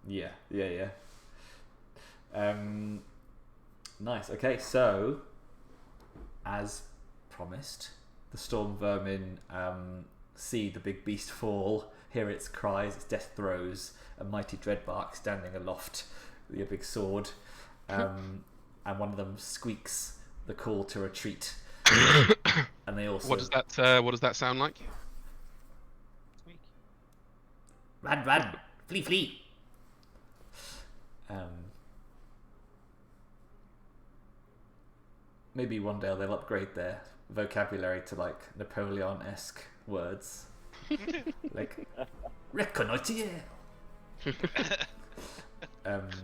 Yeah. Nice. Okay, so as promised, the storm vermin see the big beast fall, hear its cries, its death throes, a mighty Dreadbark standing aloft with a big sword, and one of them squeaks the call to retreat. And they also What does that sound like? run, flee. Maybe one day they'll upgrade their vocabulary to like Napoleon-esque words, like reconnoiter. And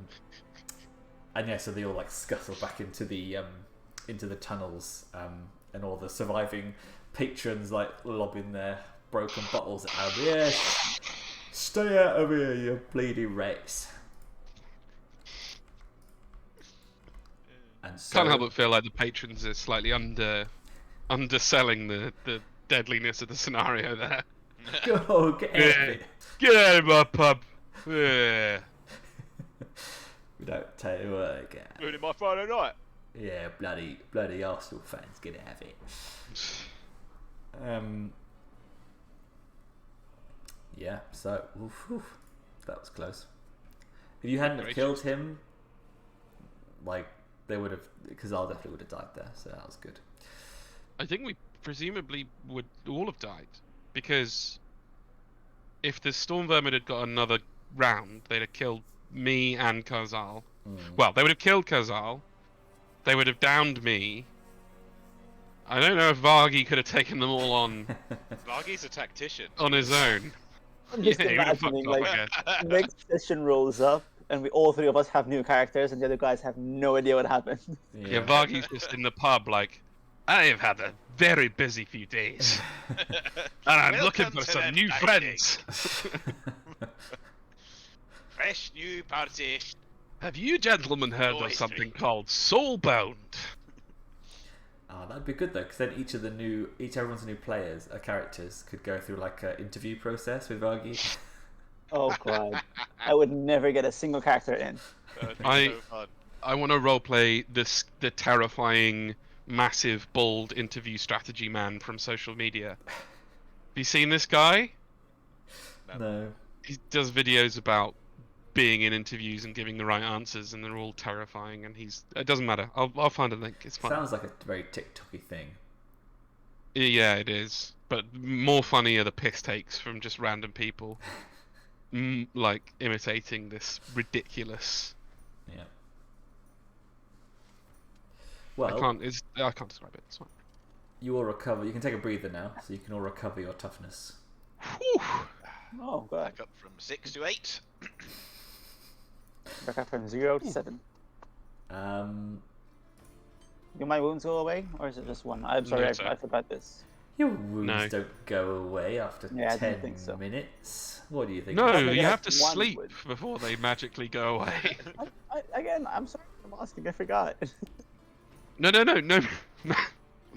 yeah, so they all like scuttle back into the tunnels, and all the surviving patrons like lobbing their broken bottles at them. Yes, stay out of here, you bleeding rats. And so, Can't help but feel like the patrons are slightly underselling the deadliness of the scenario there. go get out of it. Get out of my pub. Yeah. We don't tell you what again. Ruining my Friday night. Yeah, bloody Arsenal fans, get out of it. Yeah, so oof, that was close. If you hadn't have killed him, like they would have, Kahzahl definitely would have died there. So that was good. I think we presumably would all have died, because if the Storm Vermin had got another round, they'd have killed me and Kahzahl. Well, they would have killed Kahzahl. They would have downed me. I don't know if Vargi could have taken them all on Vargi's a tactician. on his own. I'm just Yeah, he would have imagining fucked off, I guess. next session rolls up and we all three of us have new characters, and the other guys have no idea what happened. Yeah, Vargi's just in the pub like, I have had a very busy few days, and I'm looking Welcome for to some the new party. friends. Fresh new party. Have you gentlemen heard Oh, of history. something called Soulbound? Oh, that'd be good though, because then everyone's new characters could go through like an interview process with Vargi. Oh god, I would never get a single character in. I- So fun. I want to roleplay the terrifying, massive, bold interview strategy man from social media. Have you seen this guy? No. He does videos about being in interviews and giving the right answers, and they're all terrifying. And it doesn't matter. I'll find a link. It's fun. Sounds like a very TikToky thing. Yeah, it is. But more funny are the piss takes from just random people, like imitating this ridiculous. Yeah. I Well, can't describe it. It's fine. you will recover. You can take a breather now, so you can all recover your toughness. Whew. Oh god, Back up from 6 to 8. back up from 0 to 7. Do my wounds go away, or is it just one? I'm sorry, No, I sir. forgot this. Your wounds No. don't go away after Yeah, I 10 didn't think so. minutes. What do you think? No, Well, maybe you like have to one sleep would. before they magically go away. Again, I'm sorry for asking, I forgot. No.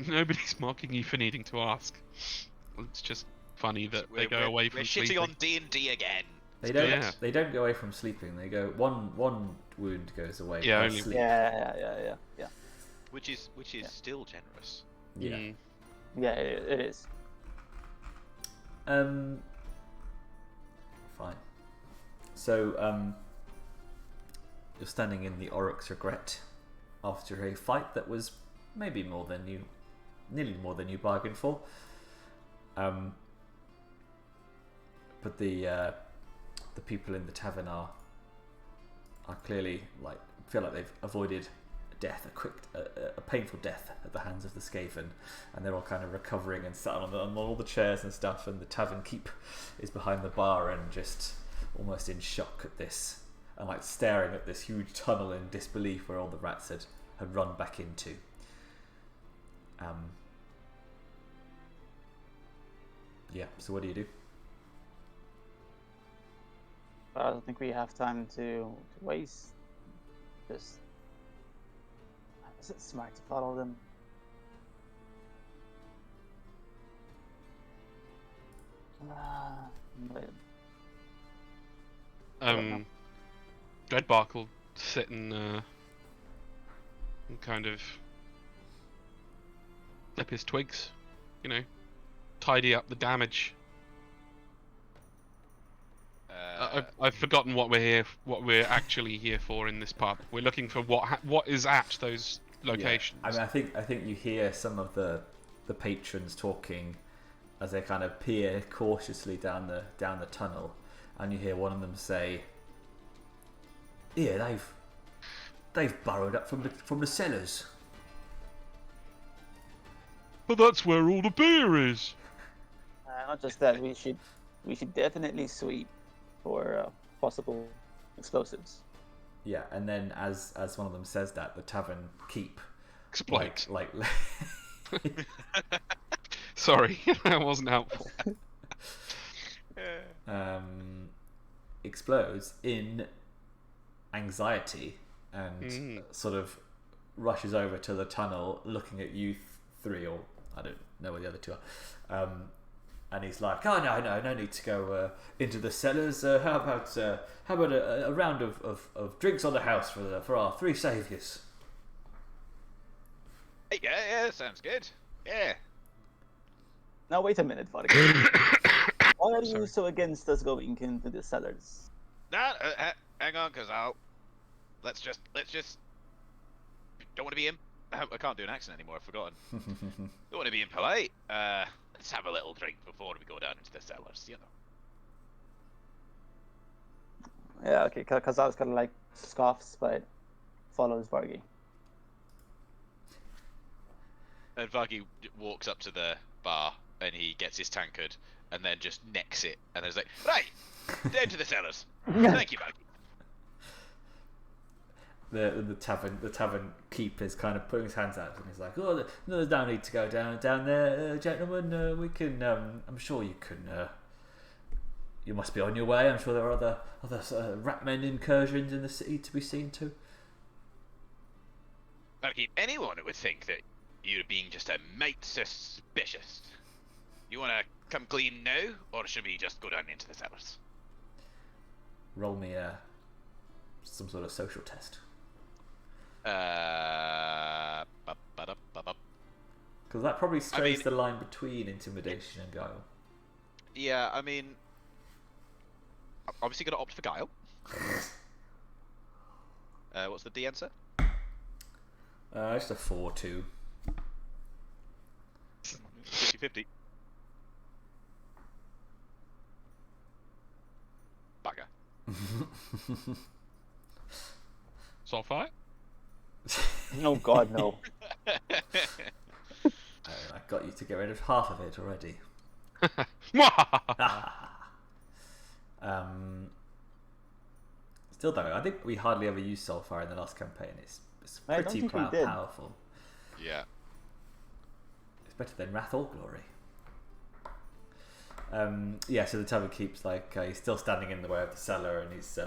Nobody's mocking you for needing to ask. It's just funny that they go away from We're shitting sleeping. on D&D again. They don't. Yeah. They don't go away from sleeping. They go one wound goes away. Yeah, per only- sleep. Yeah. Which is still generous. Yeah. Mm. Yeah, it is. Fine. So you're standing in the Oryx Regret after a fight that was maybe nearly more than you bargained for. But the people in the tavern are clearly feel like they've avoided death, a painful death at the hands of the Skaven, and they're all kind of recovering and sat on all the chairs and stuff, and the tavern keep is behind the bar and just almost in shock at this, and like staring at this huge tunnel in disbelief where all the rats had run back into. Yeah, so what do you do? I don't think we have time to waste. Just, is it smart to follow them? But Dreadbark will sit and kind of flip his twigs, tidy up the damage. I've forgotten what we're actually here for in this pub. We're looking for what is at those locations. Yeah. I mean, I think you hear some of the patrons talking as they kind of peer cautiously down the tunnel, and you hear one of them say, "Yeah, they've burrowed up from the cellars." But that's where all the beer is. not just that, we should definitely sweep for possible explosives. Yeah, and then as one of them says that, the tavern keep Explodes. like Sorry, that wasn't helpful. explodes in anxiety and sort of rushes over to the tunnel, looking at you three, or I don't know where the other two are. And he's like, "Oh no need to go into the cellars. How about a round of drinks on the house for our three saviours?" Yeah, sounds good. Yeah. Now wait a minute, Vargi. Why are you so against us going into the cellars? Nah, hang on, Kahzahl. Let's just. Don't want to be I can't do an accent anymore. I've forgotten. Don't want to be impolite. Let's have a little drink before we go down into the cellars. Yeah, okay. Kahzahl's kind of like scoffs, but follows Vargi. And Vargi walks up to the bar and he gets his tankard and then just necks it and then he's like, "Right, down to the cellars. Thank you, Vargi." the tavern keep is kind of putting his hands out and he's like, oh, no, there's no need to go down there, gentlemen. We can. I'm sure you can. You must be on your way. I'm sure there are other ratmen incursions in the city to be seen too. I mean, anyone would think that you being just a mate suspicious. You want to come clean now, or should we just go down into the cellars? Roll me some sort of social test. Ba-ba-da-ba-ba. Because that probably strays the line between intimidation and guile. Yeah, I mean, I'm obviously going to opt for guile. What's the D answer? Just a 4-2. 50-50. Bugger. So far? Oh God, no. I got you to get rid of half of it already. Still though, I think we hardly ever used Soulfire in the last campaign. It's pretty powerful. Yeah. It's better than Wrath or Glory. Yeah, so the tavern keeps he's still standing in the way of the cellar, and he's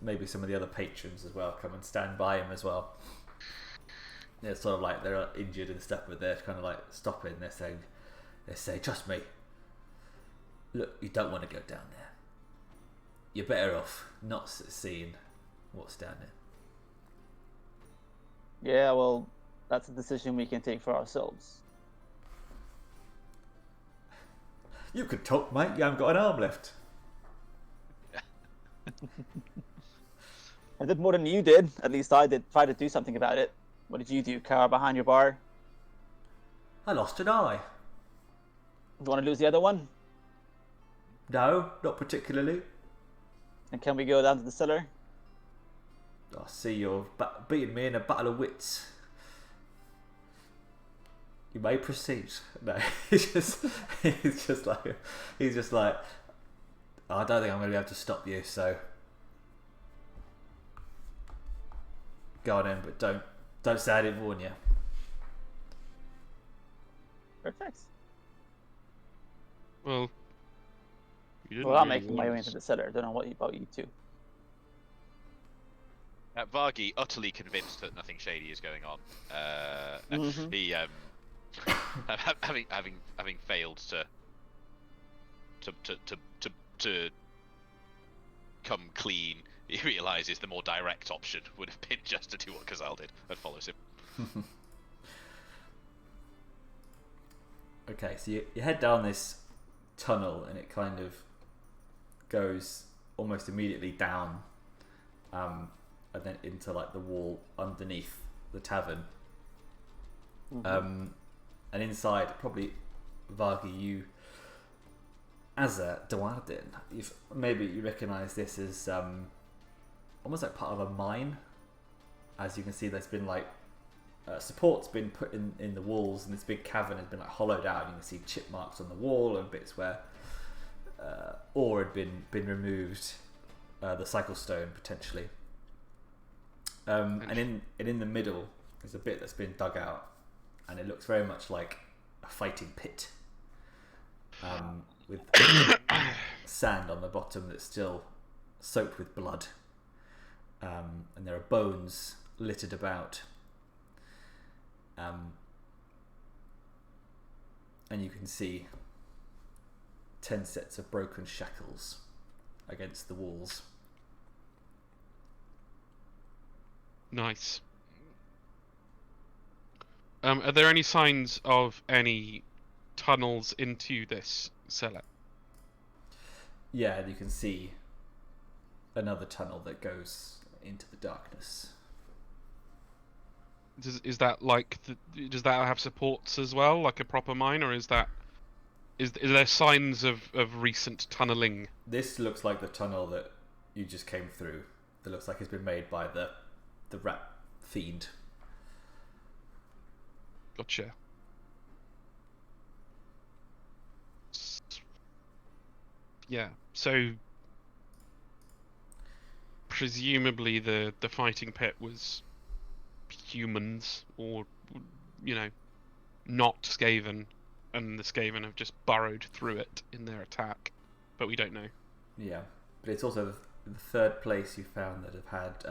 maybe some of the other patrons as well come and stand by him as well. It's sort of like they're injured and stuff, but they're kind of like stopping. They say, trust me. Look, you don't want to go down there. You're better off not seeing what's down there. Yeah, well, that's a decision we can take for ourselves. You could talk, mate. You haven't got an arm left. I did more than you did. At least I did try to do something about it. What did you do, cower behind your bar? I lost an eye. You want to lose the other one? No, not particularly. And can we go down to the cellar? I see you're beating me in a battle of wits. You may proceed. No, he's just like, I don't think I'm going to be able to stop you, so go on in, but don't say I didn't warn you. Perfect. Well, you didn't. Well, I'm really making my way into the cellar. Don't know about you two. Vargi, utterly convinced that nothing shady is going on. He having failed to come clean, he realizes the more direct option would have been just to do what Kahzahl did and follows him. Okay, so you head down this tunnel and it kind of goes almost immediately down and then into like the wall underneath the tavern. And inside, probably Vargi, you as a Dwarden, you recognise this as almost like part of a mine. As you can see, there's been like support's been put in the walls, and this big cavern has been like hollowed out. You can see chip marks on the wall and bits where ore had been removed, the cycle stone potentially. And in the middle, there's a bit that's been dug out, and it looks very much like a fighting pit, with sand on the bottom that's still soaked with blood, and there are bones littered about. And you can see 10 sets of broken shackles against the walls. Nice. Are there any signs of any tunnels into this cellar? Yeah, you can see another tunnel that goes into the darkness. Is that like does that have supports as well, like a proper mine, or is there signs of recent tunneling? This looks like the tunnel that you just came through. That looks like it's been made by the rat fiend. Gotcha. Yeah, so presumably the fighting pit was humans or, you know, not Skaven, and the Skaven have just burrowed through it in their attack, but we don't know. Yeah, but it's also the third place you found that have had.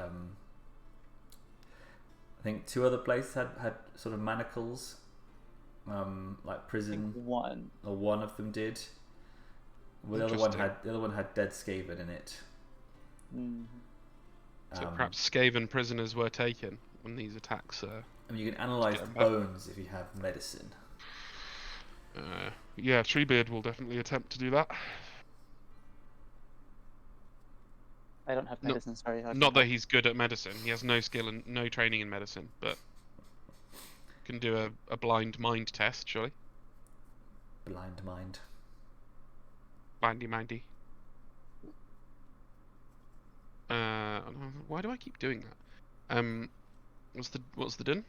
I think 2 other places had sort of manacles, like prison. One of them did. Well, the other one had dead Skaven in it. So perhaps Skaven prisoners were taken when these attacks. I mean, you can analyze the bones if you have medicine. Yeah, Treebeard will definitely attempt to do that. I don't have medicine. Sorry. Not that he's good at medicine. He has no skill and no training in medicine, but can do a blind mind test, surely. Blind mind. Mindy mindy. Why do I keep doing that? What's the done?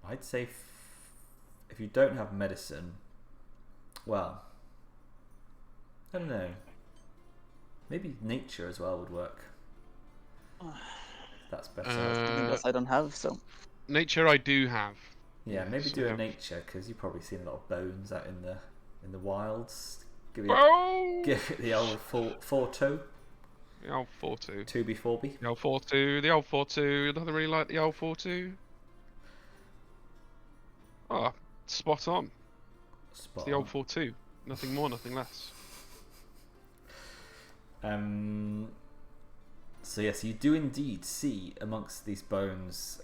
I'd say if you don't have medicine, well, I don't know. Maybe nature as well would work. That's better. Unless I don't have, so. Nature I do have. Yeah, maybe do a nature, because you've probably seen a lot of bones out in the wilds. Give it the old 4-2. The old 4-2. 2B4B. The old 4-2. The old 4-2. Nothing really like the old 4-2. Oh, spot on. It's the old 4-2. Nothing more, nothing less. So yes, you do indeed see amongst these bones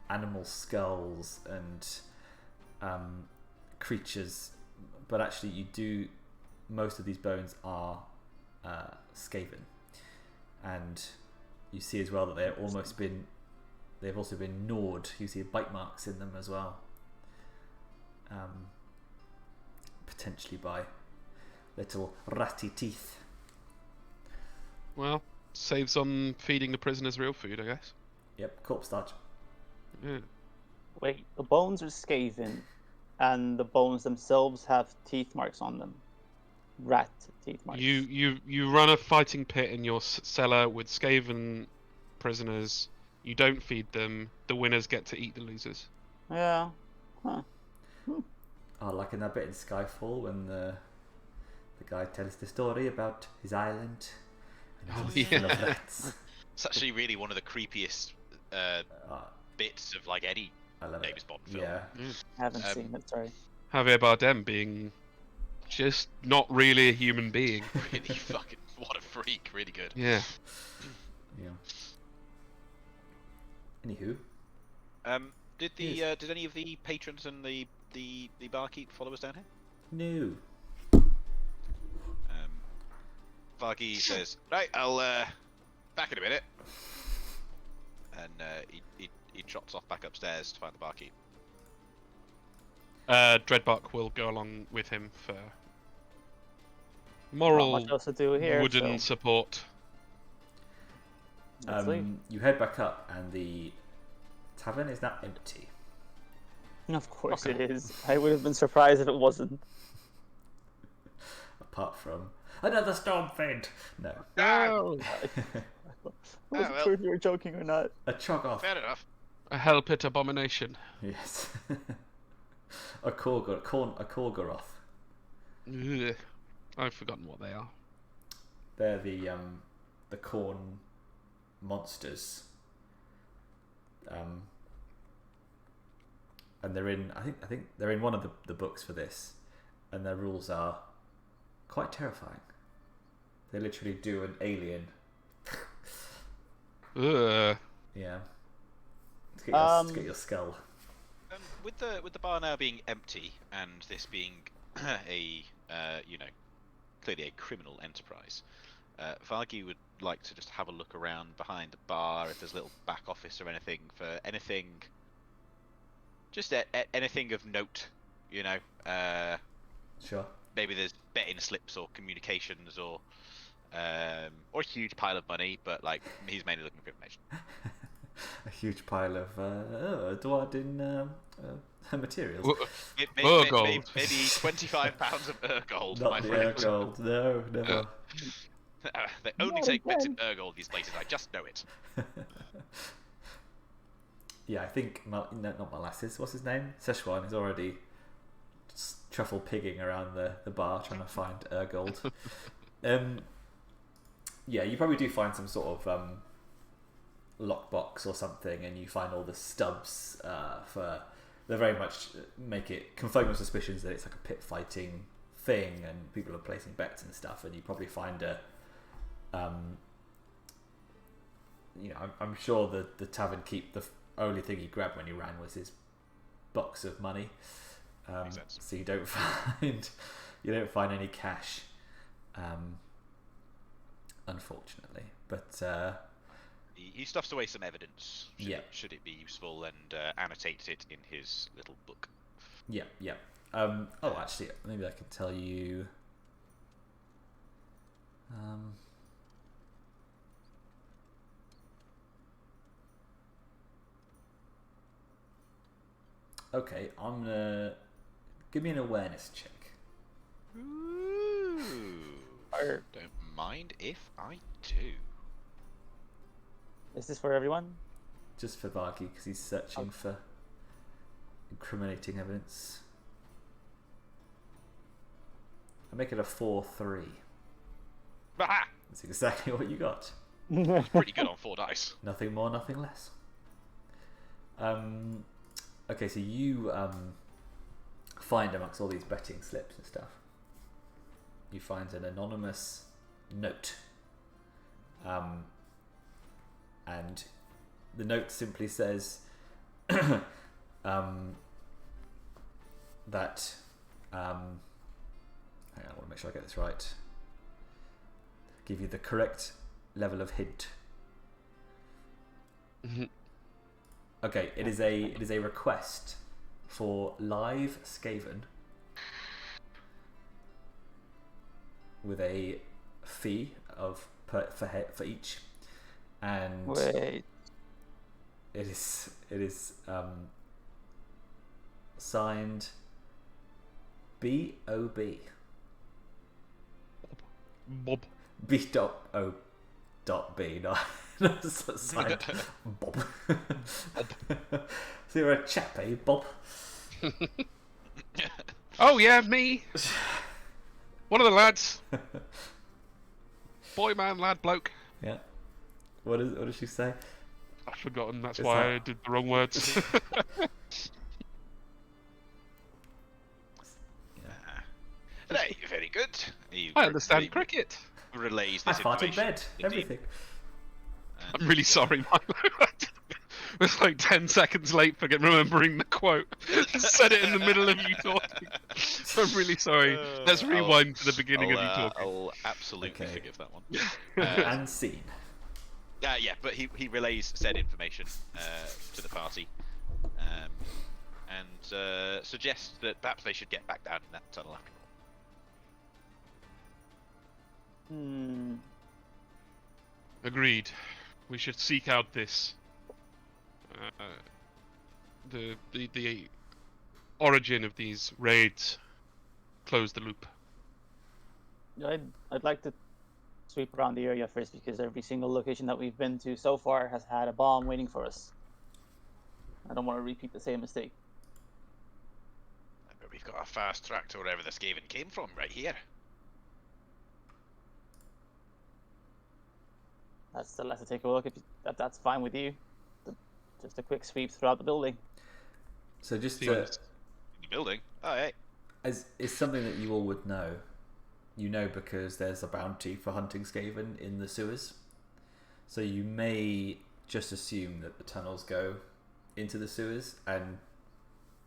animal skulls and creatures, but actually you do. Most of these bones are Skaven, and you see as well that they've also been gnawed. You see bite marks in them as well, potentially by little ratty teeth. Well, saves on feeding the prisoners real food, I guess. Yep, corpse starch. Yeah. Wait, the bones are Skaven, and the bones themselves have teeth marks on them. Rat teeth marks. You run a fighting pit in your cellar with Skaven prisoners. You don't feed them. The winners get to eat the losers. Yeah. Huh. Oh, like in that bit in Skyfall when the guy tells the story about his island. Oh, full of rats. It's actually really one of the creepiest bits of like any James Bond film. Yeah. I haven't seen it, sorry. Javier Bardem being just not really a human being. Really fucking, what a freak, really good. Yeah. Yeah. Anywho. Did any of the patrons and the barkeep follow us down here? No. Vargi says, right, I'll back in a minute. And he trots off back upstairs to find the barkeep. Dreadbark will go along with him for moral Not much else to do here, wooden so support. let's leave. You head back up and the tavern is now empty. Of course it is. I would have been surprised if it wasn't. Apart from another stormfiend. No. Oh, I wasn't sure if you were joking or not. A Chogoth. Fair enough. a hell pit abomination. Yes. a Korgoroth. Ugh. I've forgotten what they are. They're the corn monsters. And they're in. I think they're in one of the books for this, and their rules are quite terrifying. They literally do an alien. Ugh. Yeah. To get your skull. With the bar now being empty and this being a clearly a criminal enterprise, Vargi would like to just have a look around behind the bar if there's a little back office or anything for anything. Just anything of note, you know. Sure. Maybe there's betting slips or communications or a huge pile of money, but like he's mainly looking for information. A huge pile of Edward in Materials. Gold. Maybe £25 of gold, my Not the friend. gold. No, never. They only Not take bets in again. gold these places. I just know it. Yeah, I think not molasses. What's his name? Sichuan is already truffle pigging around the bar trying to find gold. Yeah, you probably do find some sort of lockbox or something, and you find all the stubs for. They very much make it confirm your suspicions that it's like a pit fighting thing, and people are placing bets and stuff. And you probably find a, I'm sure the tavern keep the only thing he grabbed when he ran was his box of money. Makes sense. So you don't find any cash, unfortunately. But He stuffs away some evidence. Should it be useful, and annotates it in his little book. Yeah. Actually, maybe I can tell you. Okay, I'm gonna give me an awareness check. Ooh. Don't mind if I do. Is this for everyone? Just for Vargi, because he's searching for incriminating evidence. I make it a 4-3. Aha! That's exactly what you got. Pretty good on 4 dice. Nothing more, nothing less. Okay, so you find amongst all these betting slips and stuff, you find an anonymous note. And the note simply says that hang on, I want to make sure I get this right. Give you the correct level of hint. Okay, it is a request for live Skaven with a fee of for each, and Wait. it is signed B.O.B. Bob. B.O.B. No, signed Bob. So you're a chap, eh, Bob? Oh yeah, me. One of the lads. Boy, man, lad, bloke. Yeah. What does she say? I've forgotten. That's Is why that- I did the wrong words. Hey, very good. He I understand re- cricket. Relays I this farted information. bed. Indeed. Everything. I'm really sorry, Milo. was like 10 seconds late for remembering the quote. Said it in the middle of you talking. I'm really sorry. Let's rewind to the beginning of you talking. I'll absolutely Okay. forgive that one. And scene. Yeah, but he relays said information to the party, and suggests that perhaps they should get back down in that tunnel after all. Agreed. We should seek out this. The origin of these raids. Close the loop. I'd like to sweep around the area first, because every single location that we've been to so far has had a bomb waiting for us. I don't want to repeat the same mistake. But we've got a fast track to wherever the Skaven came from, right here. That's still have to take a look if that's fine with you. Just a quick sweep throughout the building. So just Be to, honest. In the building. Oh, hey. as it's something that you all would know. You know because there's a bounty for hunting Skaven in the sewers. So you may just assume that the tunnels go into the sewers, and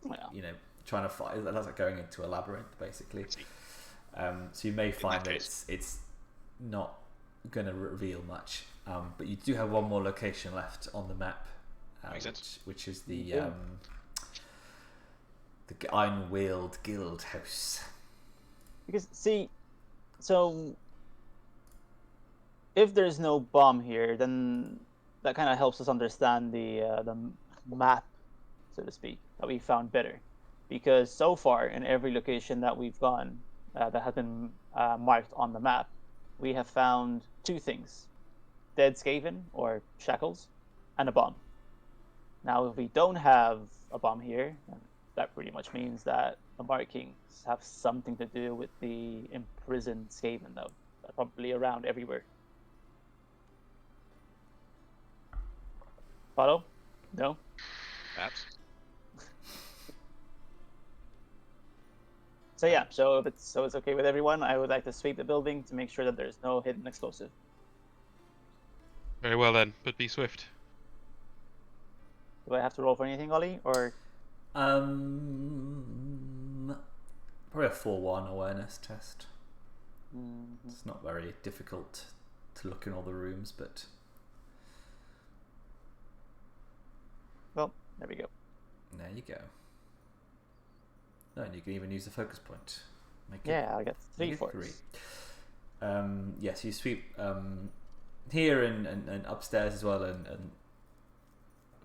Yeah. trying to find that's like going into a labyrinth basically. So you may find that it's not going to reveal much, but you do have one more location left on the map, Makes sense. which is the Ironweld Guildhouse. Because see, so if there's no bomb here, then that kind of helps us understand the map, so to speak, that we found better. because so far in every location that we've gone that has been marked on the map, we have found two things: dead Skaven or shackles, and a bomb. Now, if we don't have a bomb here, that pretty much means that the markings have something to do with the imprisoned Skaven, though. They're probably around everywhere. Follow? No? Perhaps. So yeah, so if it's okay with everyone, I would like to sweep the building to make sure that there's no hidden explosive. Very well then, but be swift. Do I have to roll for anything, Olly, or? Probably a 4-1 awareness test. Mm-hmm. It's not very difficult to look in all the rooms, but Well, there we go. there you go. No, and you can even use the focus point. Yeah, I got 3 make it forts. 3. Yes, you sweep here and upstairs as well, and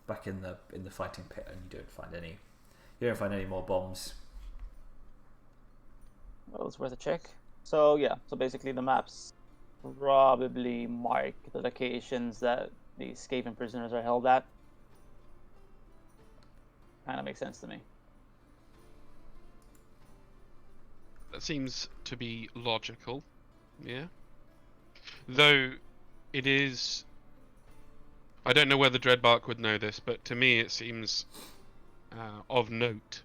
back in the fighting pit, and you don't find any more bombs. Well, it's worth a check. So yeah, so basically the maps probably mark the locations that the Skaven prisoners are held at. Kind of makes sense to me. That seems to be logical, yeah. Though it is, I don't know whether Dreadbark would know this, but to me it seems of note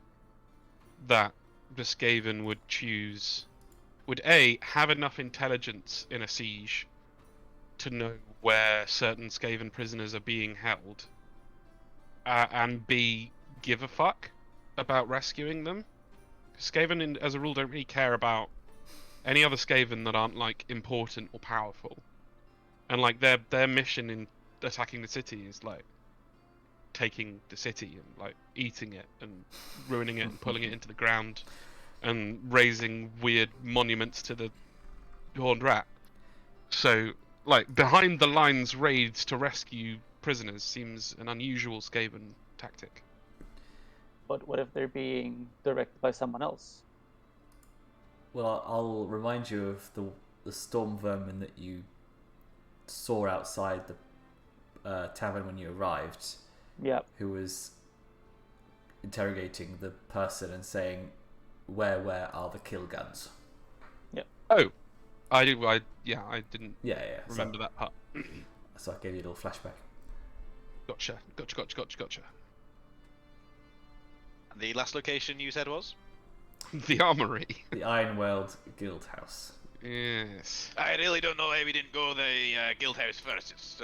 that the Skaven would A, have enough intelligence in a siege to know where certain Skaven prisoners are being held, and B, give a fuck about rescuing them. Skaven, as a rule, don't really care about any other Skaven that aren't like important or powerful, and like their mission in attacking the city is like taking the city and like eating it and ruining it and pulling it into the ground and raising weird monuments to the Horned Rat. So like behind the lines raids to rescue prisoners seems an unusual Skaven tactic. But what if they're being directed by someone else? Well, I'll remind you of the storm vermin that you saw outside the tavern when you arrived. Yeah. Who was interrogating the person and saying, "Where are the kill guns?" Oh, I didn't Yeah. remember that part. So I gave you a little flashback. Gotcha. The last location you said was? The armory. The Ironweld Guildhouse. Yes. I really don't know why we didn't go the Guildhouse first. It's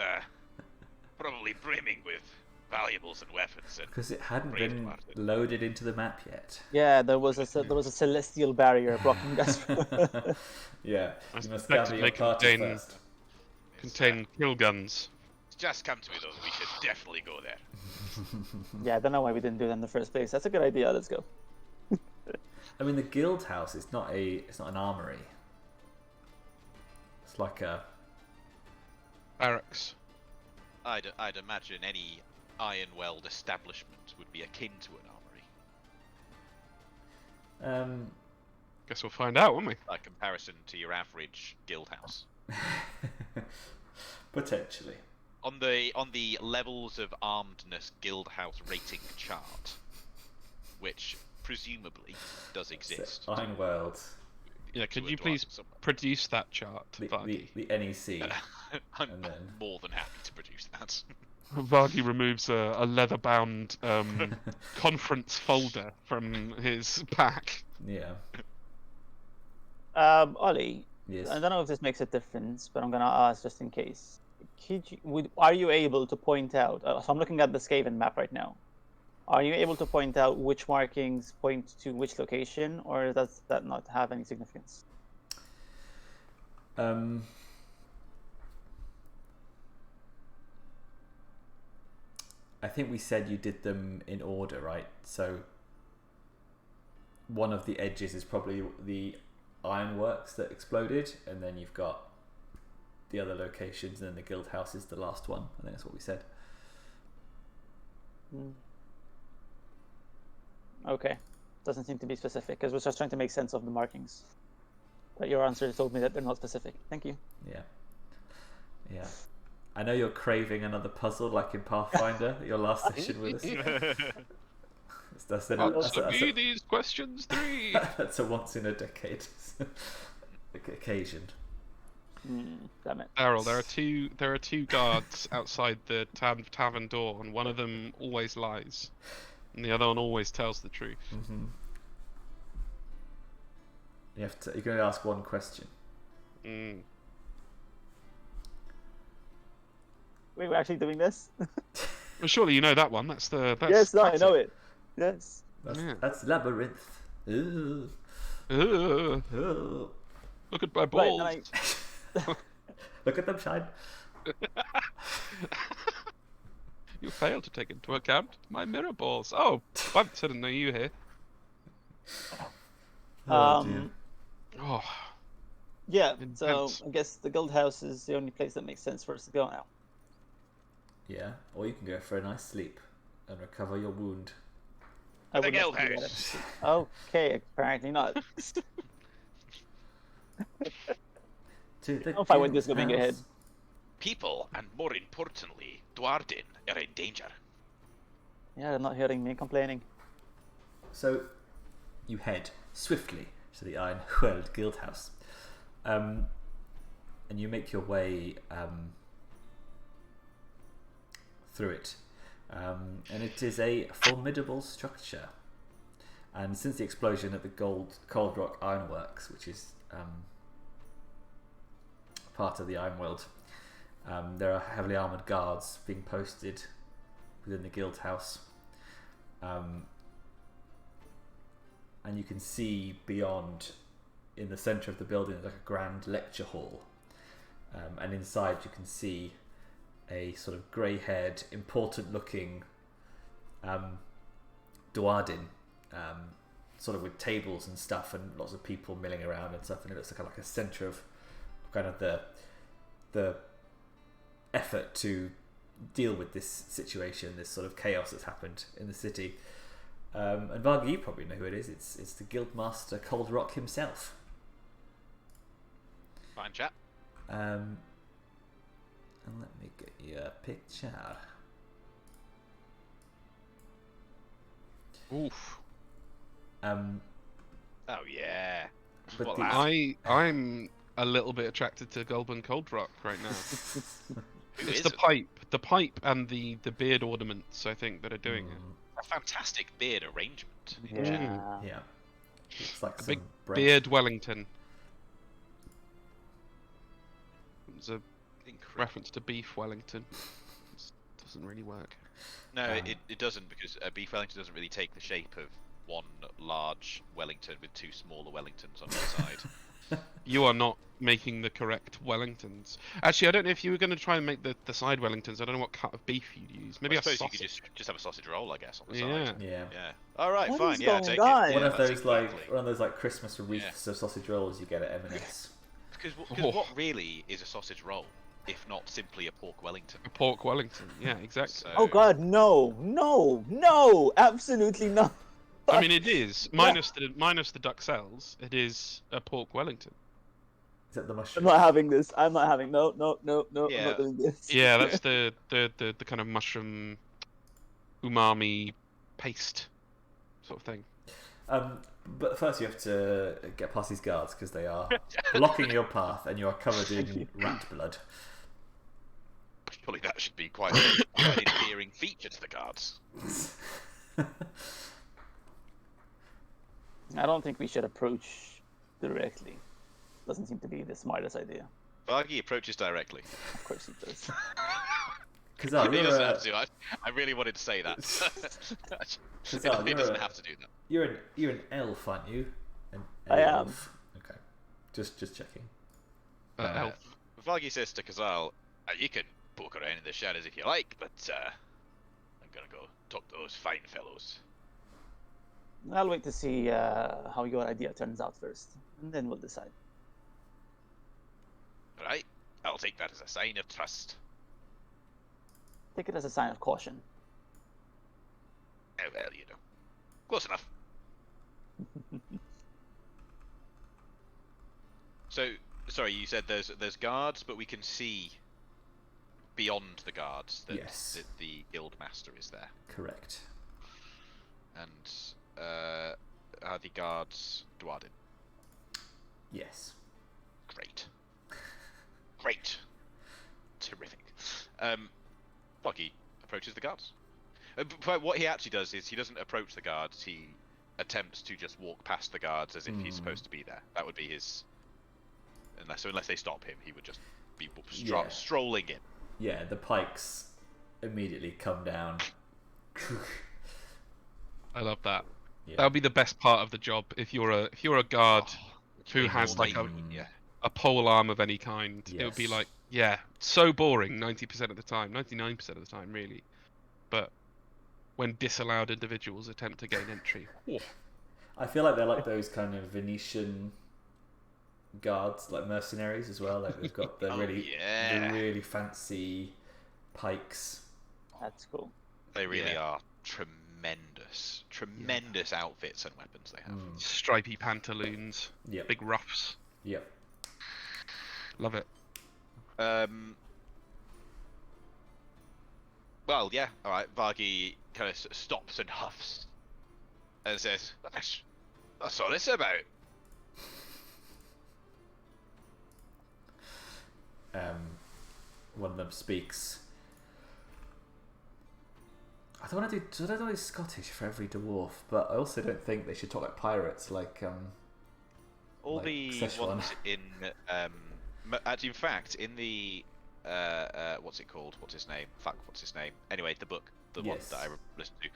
probably brimming with valuables and weapons. And Because it hadn't raved been about it. loaded into the map yet. Yeah, there was a celestial barrier blocking us. Yeah, I you must suspect gather it your may party contain- first. Contain kill guns. It's just come to me though. We should definitely go there. Yeah, I don't know why we didn't do that in the first place. That's a good idea. Let's go. I mean, the Guildhouse is not an armory. It's like a Barracks. I'd imagine any Ironweld establishment would be akin to an armory, Guess we'll find out, won't we? by comparison to your average guild house. potentially. On the levels of armedness guild house rating chart, which presumably does exist. So, Ironweld, Yeah, could to you a please dwarf somewhere. produce that chart, the Vargi? NEC. I'm and then- more than happy to produce that. Vargi removes a leather-bound conference folder from his pack. Yeah. Olly, Yes. I don't know if this makes a difference, but I'm gonna ask just in case. Are you able to point out? So I'm looking at the Skaven map right now. Are you able to point out which markings point to which location, or does that not have any significance? I think we said you did them in order, right? So one of the edges is probably the ironworks that exploded, and then you've got the other locations, and then the guild house is the last one. I think that's what we said. Okay. Doesn't seem to be specific, because we're just trying to make sense of the markings. But your answer told me that they're not specific. Thank you. Yeah. Yeah. I know you're craving another puzzle like in Pathfinder, your last session with us. Answer me these questions 3. That's a once in a decade occasion. Damn it. Daryl, there are two guards outside the tavern door, and one of them always lies, and the other one always tells the truth. Mm-hmm. You can only ask one question. Mm. Wait, we're actually doing this? Well, surely you know that one. That's Yes, no, I classic. know it. Yes. That's Labyrinth. Ooh. Ugh. Ooh. Look at my balls. Right, Look at them shine. You failed to take into account my mirror balls. Oh, I didn't know you here. Dear. Oh, Yeah, Intense. so I guess the Guildhouse is the only place that makes sense for us to go now. Yeah, or you can go for a nice sleep and recover your wound. I The would love to do Guildhouse. that. Okay, apparently not. To the I don't know if I went this going ahead. Guildhouse. People, and more importantly, Duardin, are in danger. Yeah, they're not hearing me complaining. So, you head swiftly to the Ironweld Guildhouse, and you make your way through it, and it is a formidable structure. And since the explosion at the Cold Rock Ironworks, which is part of the Ironweld, there are heavily armoured guards being posted within the Guildhouse. And you can see beyond, in the centre of the building, like a grand lecture hall. And inside you can see a sort of grey-haired, important-looking Duardin, sort of with tables and stuff and lots of people milling around and stuff. And it looks like a centre of kind of the effort to deal with this situation, this sort of chaos that's happened in the city. And Vargi, you probably know who it is. It's the Guildmaster Cold Rock himself. Fine chap. And let me get you a picture. oof. Oh yeah. But What the- lad? I'm a little bit attracted to Goldmane Cold Rock right now. Who It's isn't? the pipe, and the beard ornaments. I think that are doing it. A fantastic beard arrangement. in Yeah. general. Yeah. Looks like A some big bread. beard Wellington. It's a Incredible. reference to beef Wellington. Doesn't really work. No, Ah. it doesn't, because a beef Wellington doesn't really take the shape of one large Wellington with two smaller Wellingtons on either side. You are not making the correct Wellingtons. Actually, I don't know if you were going to try and make the side Wellingtons. I don't know what cut of beef you'd use. Maybe I a suppose sausage. you could just have a sausage roll, I guess, on the Yeah. side. Yeah. Yeah. All right, What fine. is Yeah, going take on? it. One Yeah, of that's those exactly. like Christmas wreaths of sausage rolls you get at M&S. Because Oh. what really is a sausage roll, if not simply a pork Wellington? A pork Wellington. Yeah, exactly. So, Oh god, no, absolutely not. I mean, it is minus the duck cells. It is a pork Wellington. Is that the I'm mushroom? not having this. I'm not having no. I'm Yeah. not doing this. Yeah, that's the kind of mushroom umami paste sort of thing. But first you have to get past these guards because they are blocking your path and you are covered in rat blood. surely that should be quite an endearing feature to the guards. I don't think we should approach directly. Doesn't seem to be the smartest idea. Vargi approaches directly. Of course he does. Kahzahl, He you're doesn't a- have to. I really wanted to say that. Kahzahl, He you're doesn't a- have to do that. You're an elf, aren't you? An I am. elf. Okay. Just checking. Elf. Vargi says to Kahzahl, "You can poke around in the shadows if you like, but I'm gonna go talk to those fine fellows." I'll wait to see how your idea turns out first, and then we'll decide. Right? I'll take that as a sign of trust. Take it as a sign of caution. Oh well, you know. Close enough. So, sorry, you said there's guards, but we can see beyond the guards that, Yes. that the Guildmaster is there. Correct. And are the guards Dwarden? Yes. Great. Great. Terrific. Vargi approaches the guards. But what he actually does is he doesn't approach the guards, he attempts to just walk past the guards as if he's supposed to be there. That would be his... Unless they stop him, he would just be strolling in. Yeah, the pikes immediately come down. I love that. Yeah. That would be the best part of the job if you're a guard who has like Yeah. a pole arm of any kind. It would be Yes. like, yeah, so boring 90% of the time, 99% of the time, really. But when disallowed individuals attempt to gain entry, I feel like they're like those kind of Venetian guards, like mercenaries as well. Like they've got the yeah. the really fancy pikes. That's cool. They really Yeah. are tremendous outfits and weapons they have. stripy pantaloons, Yep. big ruffs. Yep. Love it. Well, yeah, alright, Vargi kind of stops and huffs and says, That's all this about. One of them speaks. I don't want to do Scottish for every dwarf, but I also don't think they should talk like pirates, like All like the Sichuan. ones in, actually, in fact, in the, what's it called? What's his name? Fuck, what's his name? Anyway, the book, the one Yes. that I listened to.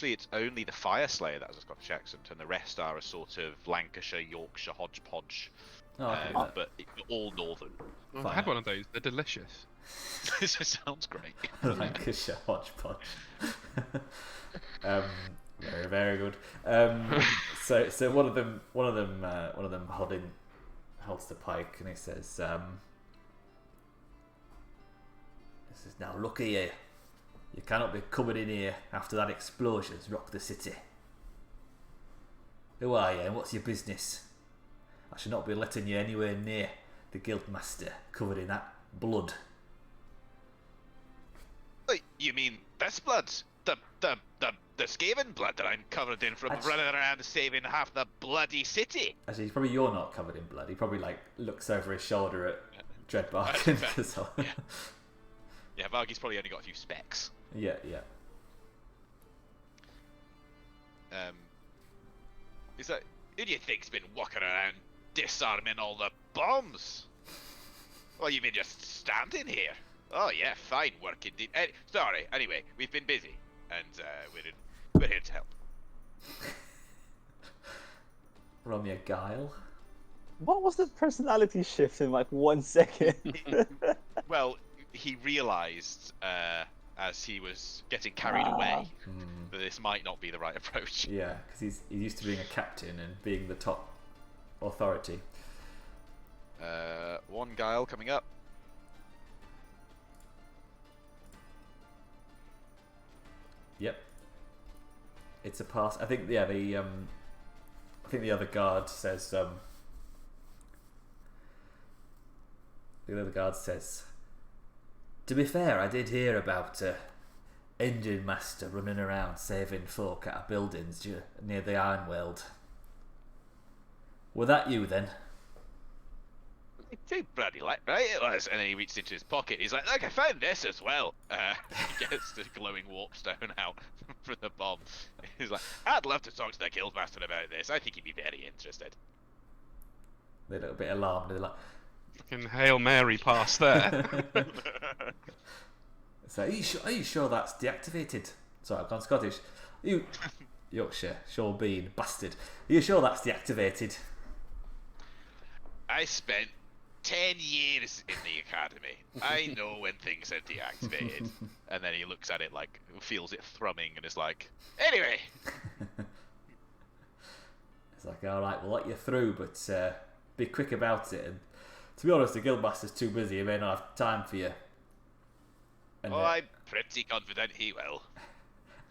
It's only the Fire Slayer that has a Scottish accent, and the rest are a sort of Lancashire, Yorkshire hodgepodge, Oh, I can do that. but all northern. I've Fine. had one of those. They're delicious. This sounds great. Lancashire hodgepodge. Very, very good. So one of them holds the pike and he says, "Now look here. You cannot be coming in here after that explosion's rocked the city. Who are you and what's your business? I should not be letting you anywhere near the Guildmaster covered in that blood." You mean this blood? The Skaven blood that I'm covered in from Actually- running around saving half the bloody city? Actually, probably you're not covered in blood. He probably like looks over his shoulder at Dreadbark and Kahzahl. Yeah. Yeah, Vargi's probably only got a few specks. Yeah. Is that who do you think's been walking around disarming all the bombs? Well, you've been just standing here. Oh yeah, fine work indeed. Sorry. Anyway, we've been busy, and we're here to help. Roll me a guile. What was the personality shift in like 1 second? Well, he realised as he was getting carried away that this might not be the right approach. Yeah, because he's used to being a captain and being the top authority. One guile coming up. Yep. It's a pass. I think the other guard says the other guard says, "To be fair, I did hear about Endrinmaster running around saving folk out of buildings near the Ironweld. Were that you then?" Too bloody late, right? It was, and then he reached into his pocket. He's like, "Look, I found this as well." He gets the glowing warpstone out from the bomb. He's like, "I'd love to talk to the Guildmaster about this. I think he'd be very interested." They're a little bit alarmed. They're like, Fucking Hail Mary pass there. so, are you sure that's deactivated? Sorry, I've gone Scottish. You Yorkshire, Shaw Bean, bastard. Are you sure that's deactivated? I spent 10 years in the academy. I know when things are deactivated. And then he looks at it like, feels it thrumming, and is like, Anyway, It's like, alright, we'll let you through, but be quick about it. And to be honest, the Guildmaster's too busy, he may not have time for you. And, I'm pretty confident he will.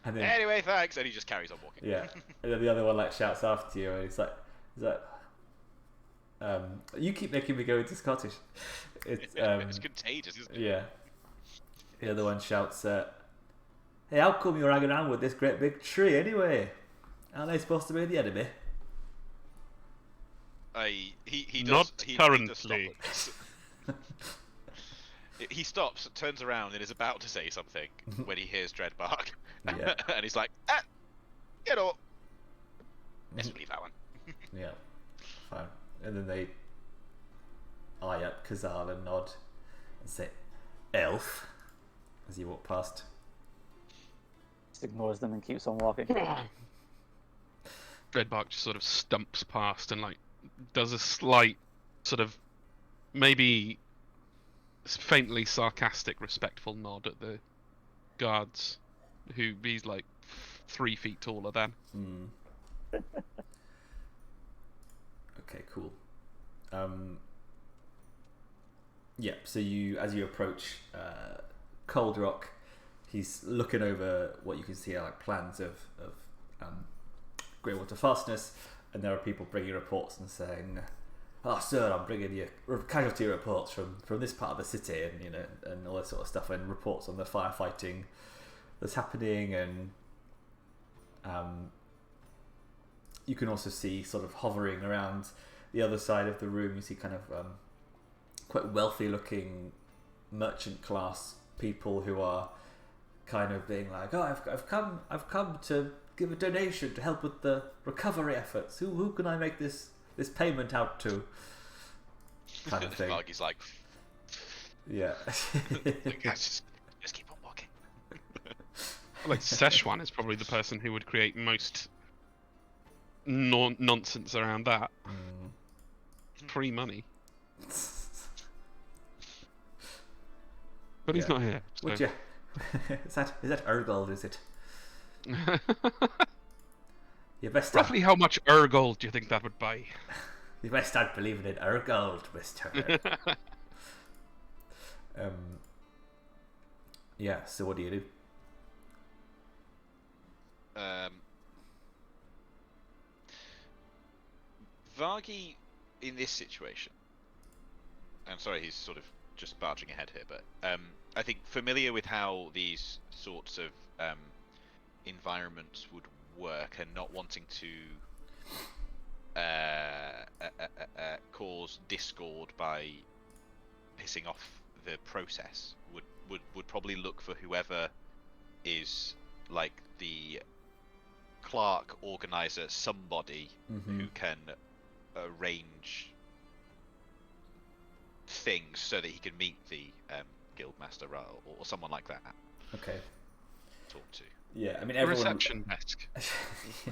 And then, Anyway, thanks, and he just carries on walking. yeah, and then the other one like shouts after you, and he's like, "Is that?" You keep making me go into Scottish. It's contagious, isn't it? Yeah. The other one shouts, "Hey, how come you're hanging around with this great big tree anyway? Aren't they supposed to be the enemy?" He does. Not he currently. does stop at this. He stops, turns around, and is about to say something when he hears Dreadbark, Yeah. and he's like, let's leave that one. Yeah, fine. And then they eye up Kahzahl and nod and say, "Elf," as you walk past. Just ignores them and keeps on walking. Dreadbark just sort of stumps past and like does a slight sort of maybe faintly sarcastic, respectful nod at the guards, who he's like 3 feet taller than. Okay, cool. Yeah, so as you approach Cold Rock, he's looking over what you can see are like plans of Greywater fastness, and there are people bringing reports and saying, "Oh, sir, I'm bringing you casualty reports from this part of the city," and and all that sort of stuff, and reports on the firefighting that's happening, and you can also see sort of hovering around the other side of the room. You see kind of quite wealthy looking merchant class people who are kind of being like, "Oh, I've come to give a donation to help with the recovery efforts. Who can I make this payment out to?" Kind of thing. Vargi's like, Yeah. guys, just keep on walking. Like Sichuan is probably the person who would create most nonsense around that. Free money. But he's not here. So. Would you? Is that Urgold? Is it? You best Roughly how much gold do you think that would buy? You best start believing in Urgold, Mister. Yeah. So what do you do? Vargi, in this situation, I'm sorry, he's sort of just barging ahead here, but I think familiar with how these sorts of environments would work, and not wanting to cause discord by pissing off the process, would probably look for whoever is like the clerk, organizer, somebody who can arrange things so that he can meet the Guildmaster or someone like that. Okay. Talk to. Yeah, I mean The everyone. reception desk.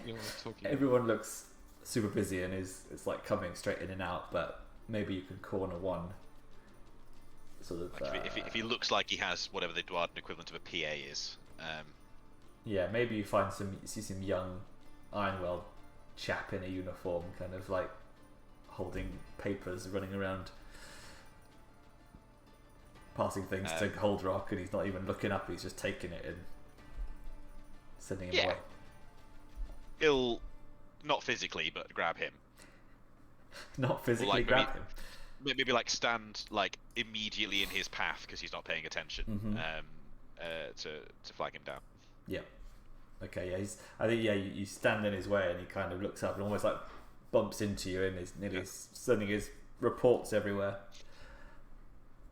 You're talking. Everyone looks super busy and is like coming straight in and out, but maybe you can corner one. Sort of. Like if he looks like he has whatever the Dwarven equivalent of a PA is. Yeah, maybe you see some young Ironweld chap in a uniform, kind of like holding papers, running around, passing things to Cold Rock, and he's not even looking up. He's just taking it and sending him away. He'll not physically, but grab him. Not physically like grab him. Maybe like stand like immediately in his path because he's not paying attention. To flag him down. Yeah. Okay. Yeah. I think you stand in his way, and he kind of looks up and almost like bumps into you, and is nearly sending his reports everywhere.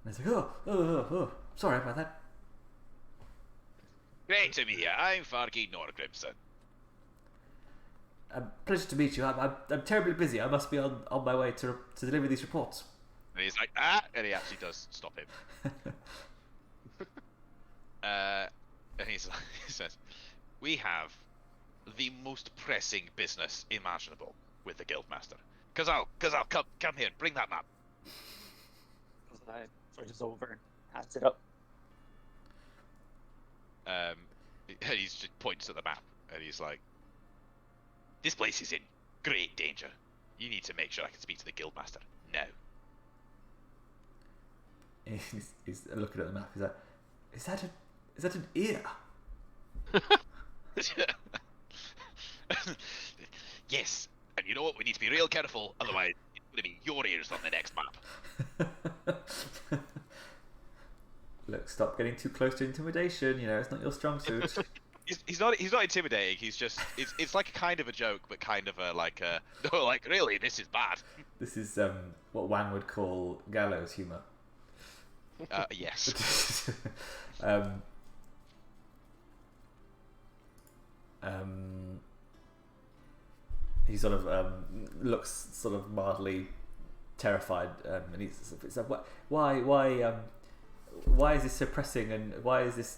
And he's like, oh, sorry about that. Great to meet you. I'm Vargi Norgrimsson. Pleasure to meet you. I'm terribly busy. I must be on my way to deliver these reports. And he's like, and he actually does stop him. And he says, "We have the most pressing business imaginable with the Guildmaster. Kahzahl, come here, bring that map." I switches over, hands it up. And he just points at the map, and he's like, "This place is in great danger. You need to make sure I can speak to the Guildmaster now." He's looking at the map. He's like, "Is that an ear?" Yes, and you know what? We need to be real careful, otherwise it's going to be your ears on the next map. Look, stop getting too close to intimidation. You know, it's not your strong suit. He's not intimidating. He's just it's like a kind of a joke, but kind of a like a no, like really, this is bad. This is what Wang would call gallows humor. Yes. He sort of looks sort of mildly terrified, and he's like, why is this so pressing, and why is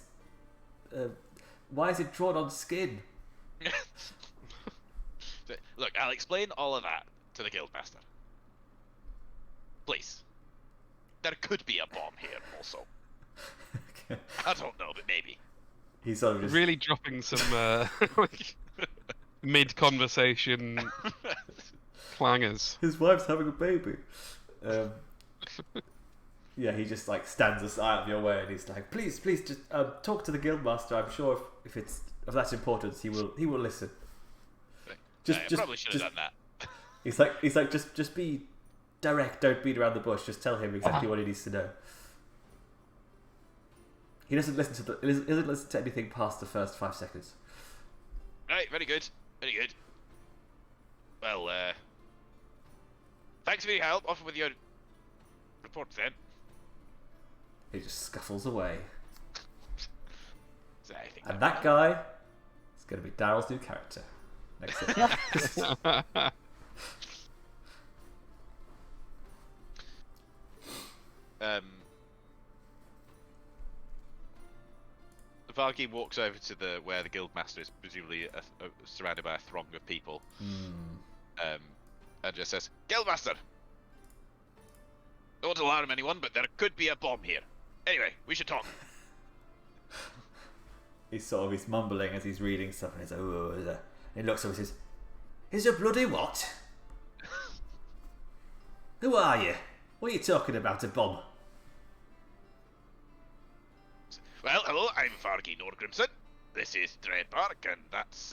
it drawn on skin? Look, I'll explain all of that to the Guildmaster. Please. There could be a bomb here, also. Okay. I don't know, but maybe. He's sort of just Really dropping some mid-conversation clangers. his wife's having a baby. Yeah, he just like stands aside of your way, and he's like, "Please, just talk to the Guildmaster. I'm sure if it's of that importance, he will listen." I probably should have done that. He's like, just be direct. Don't beat around the bush. Just tell him exactly what he needs to know. He doesn't listen to anything past the first 5 seconds. Right, very good. Very good. Well, thanks for your help. Off with your report then. He just scuffles away. So I think And that guy is going to be Daryl's new character. Next up. Vargi walks over to where the Guildmaster is presumably surrounded by a throng of people, and just says, "Guildmaster, don't alarm anyone, but there could be a bomb here. Anyway, we should talk." He's mumbling as he's reading stuff, and he's like, "Oh," he looks over and says, "Is a bloody what? Who are you? What are you talking about, a bomb?" Well, hello, I'm Vargi Norgrimsson. This is Dreadbark, and that's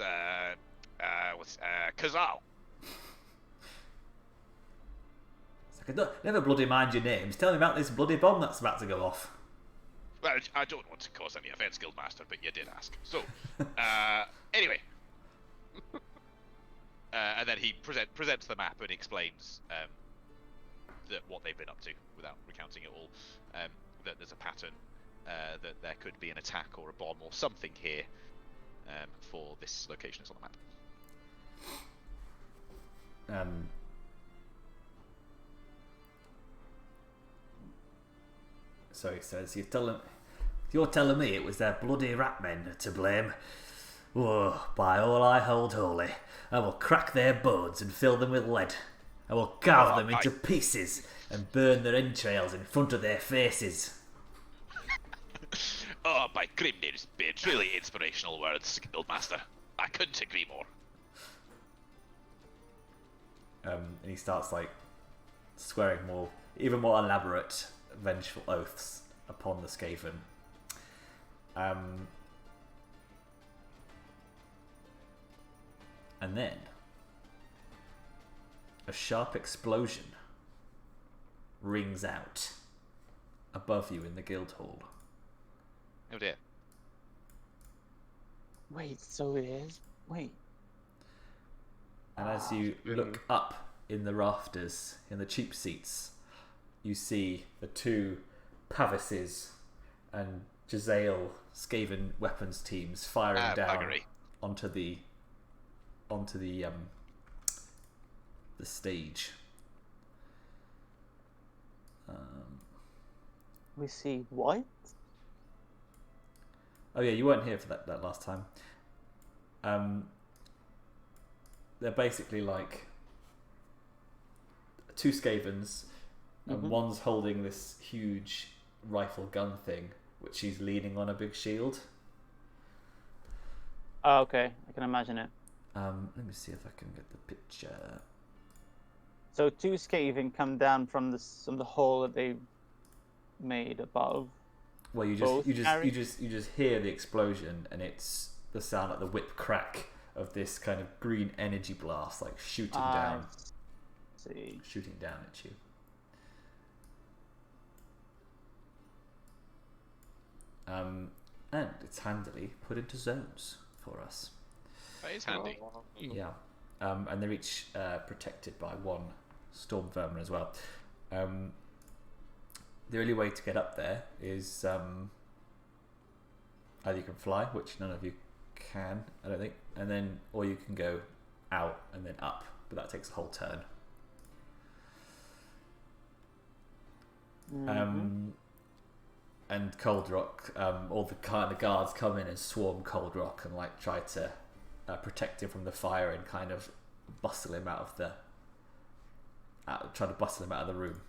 Kahzahl. It's like, never bloody mind your names. Tell me about this bloody bomb that's about to go off. Well, I don't want to cause any offence, Guildmaster, but you did ask. So, anyway. and then he presents the map and explains what they've been up to without recounting it all. That there's a pattern, that there could be an attack or a bomb or something here for this location is on the map. So he says, "You're telling me it was their bloody rat men to blame? Oh, by all I hold holy, I will crack their bones and fill them with lead. I will carve them into pieces and burn their entrails in front of their faces." Oh, by Grimnir's beard, truly inspirational words, Guildmaster. I couldn't agree more. And he starts like swearing even more elaborate, vengeful oaths upon the Skaven. And then a sharp explosion rings out above you in the guild hall. Oh dear. Wait, so it is? Wait. And as you look up in the rafters, in the cheap seats, you see the two Pavises and Jezzail Skaven weapons teams firing down buggery. onto the stage. We see what? Oh yeah, you weren't here for that last time. They're basically like two Skavens, and one's holding this huge rifle gun thing, which he's leaning on a big shield. Oh, okay, I can imagine it. Let me see if I can get the picture. So two Skaven come down from the hole that they made above. Well, you just hear the explosion, and it's the sound, like the whip crack of this kind of green energy blast, like shooting down at you. And it's handily put into zones for us. That is handy. Yeah. And they're each protected by one storm vermin as well. The only way to get up there is either you can fly, which none of you can, I don't think, and then or you can go out and then up, but that takes a whole turn. And Cold Rock, all the kind of guards come in and swarm Cold Rock and like try to protect him from the fire and kind of bustle him out of the room.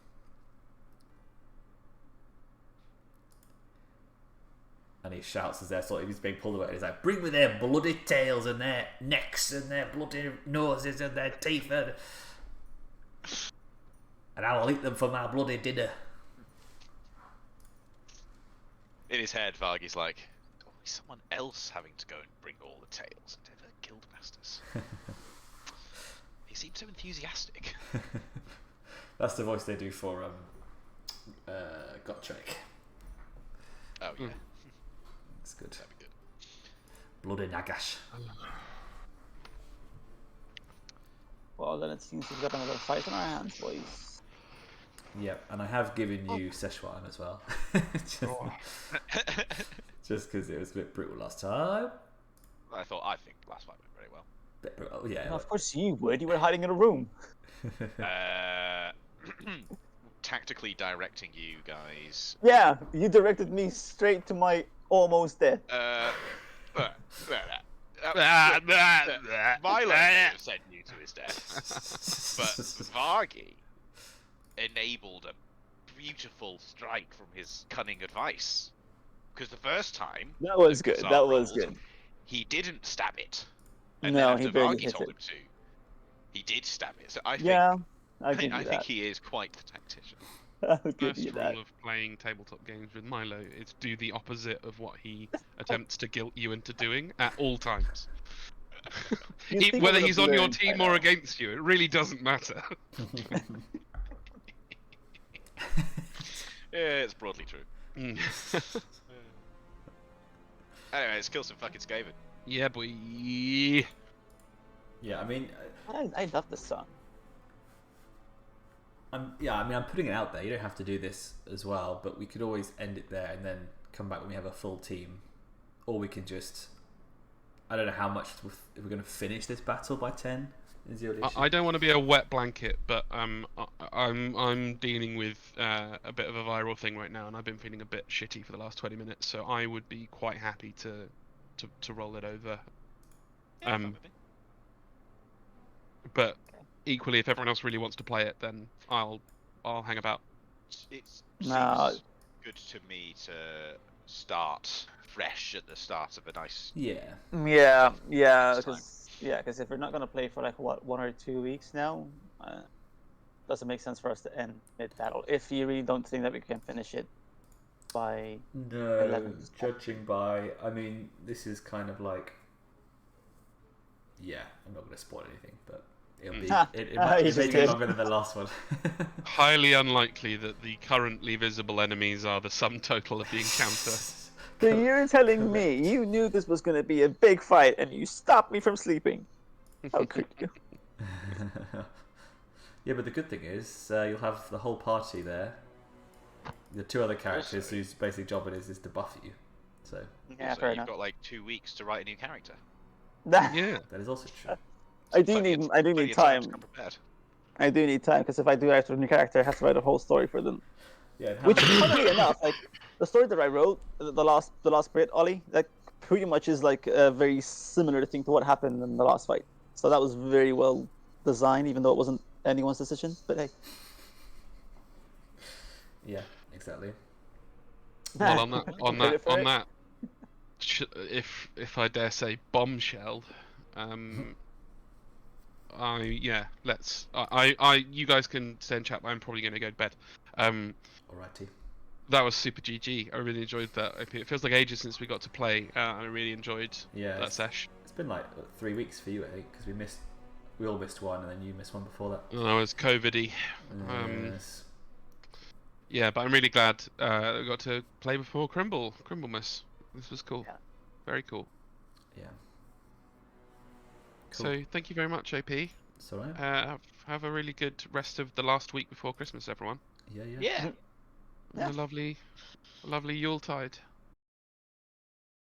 And he shouts as he's being pulled away. He's like, "Bring me their bloody tails and their necks and their bloody noses and their teeth, and I will eat them for my bloody dinner." In his head, Vargi's like, always someone else having to go and bring all the tails into the Guildmasters. He seemed so enthusiastic. That's the voice they do for Gottschalk. Oh yeah. It's good. That'd be good. Bloody Nagash. Well, then it seems we've got another fight on our hands, boys. Yep, and I have given you Sichuan as well. Just because it was a bit brutal last time. I think last fight went very well. Bit brutal, yeah. Well, of course you would. You were hiding in a room. Tactically directing you guys. Yeah, you directed me straight to my almost death. Milo have sent you to his death. But Vargi enabled a beautiful strike from his cunning advice. Because the first time... That was good. Kahzahl That was rolled, good. He didn't stab it. And No, then he after barely Vargi hit told it. him to, he did stab it. So I think, Yeah, I I think that. he is quite the tactician. I'll give First you rule that. of playing tabletop games with Milo is do the opposite of what he attempts to guilt you into doing at all times. You'd think I Whether would've he's on your learned by team or now. against you, it really doesn't matter. Yeah, it's broadly true. Mm. Anyway, let's kill some fucking Skaven. Yeah, boy. Yeah, I mean, I love this song. I'm putting it out there. You don't have to do this as well, but we could always end it there and then come back when we have a full team, or we can just. I don't know how much if we're going to finish this battle by 10. Is the issue? I don't want to be a wet blanket, but I'm dealing with a bit of a viral thing right now, and I've been feeling a bit shitty for the last 20 minutes. So I would be quite happy to roll it over. Yeah, fine with me. But equally, if everyone else really wants to play it, then I'll hang about. It No. seems good to me to start fresh at the start of a nice. Yeah. Yeah, Next time. because if we're not gonna play for like what 1 or 2 weeks now, doesn't make sense for us to end mid battle. If you really don't think that we can finish it by No, 11. judging by, I mean, this is kind of like, yeah, I'm not going to spoil anything, but it'll be, it might You be just maybe did. longer than the last one. Highly unlikely that the currently visible enemies are the sum total of the encounter. So you're telling me you knew this was gonna be a big fight and you stopped me from sleeping? How could you? Yeah, but the good thing is, you'll have the whole party there. The two other characters Also- whose basic job it is to buff you. So, Yeah, Also, fair you've enough. got like 2 weeks to write a new character. Yeah. that is also true. I do Plenty need of- I do plenty need of time time. to come prepared. I do need time because if I do write a new character, I have to write a whole story for them. Yeah, and how Which, many- funnily enough, like the story that I wrote, the last bit, Olly, that pretty much is like a very similar thing to what happened in the last fight. So that was very well designed, even though it wasn't anyone's decision. But hey, Yeah, exactly. Well, on Credit for it. that, if I dare say, bombshell. You guys can stay and chat. But I'm probably going to go to bed. Alrighty. that was super GG. I really enjoyed that. It feels like ages since we got to play, and I really enjoyed Yeah, that sesh. it's been like 3 weeks for you, I think, because we all missed one, and then you missed one before that. And I was COVID-y. Yes. Yeah, but I'm really glad we got to play before Crimblemas. This was cool. Yeah. Very cool. Yeah. Cool. So thank you very much, OP. It's alright. Have a really good rest of the last week before Christmas, everyone. Yeah. Yeah. And a lovely Yuletide.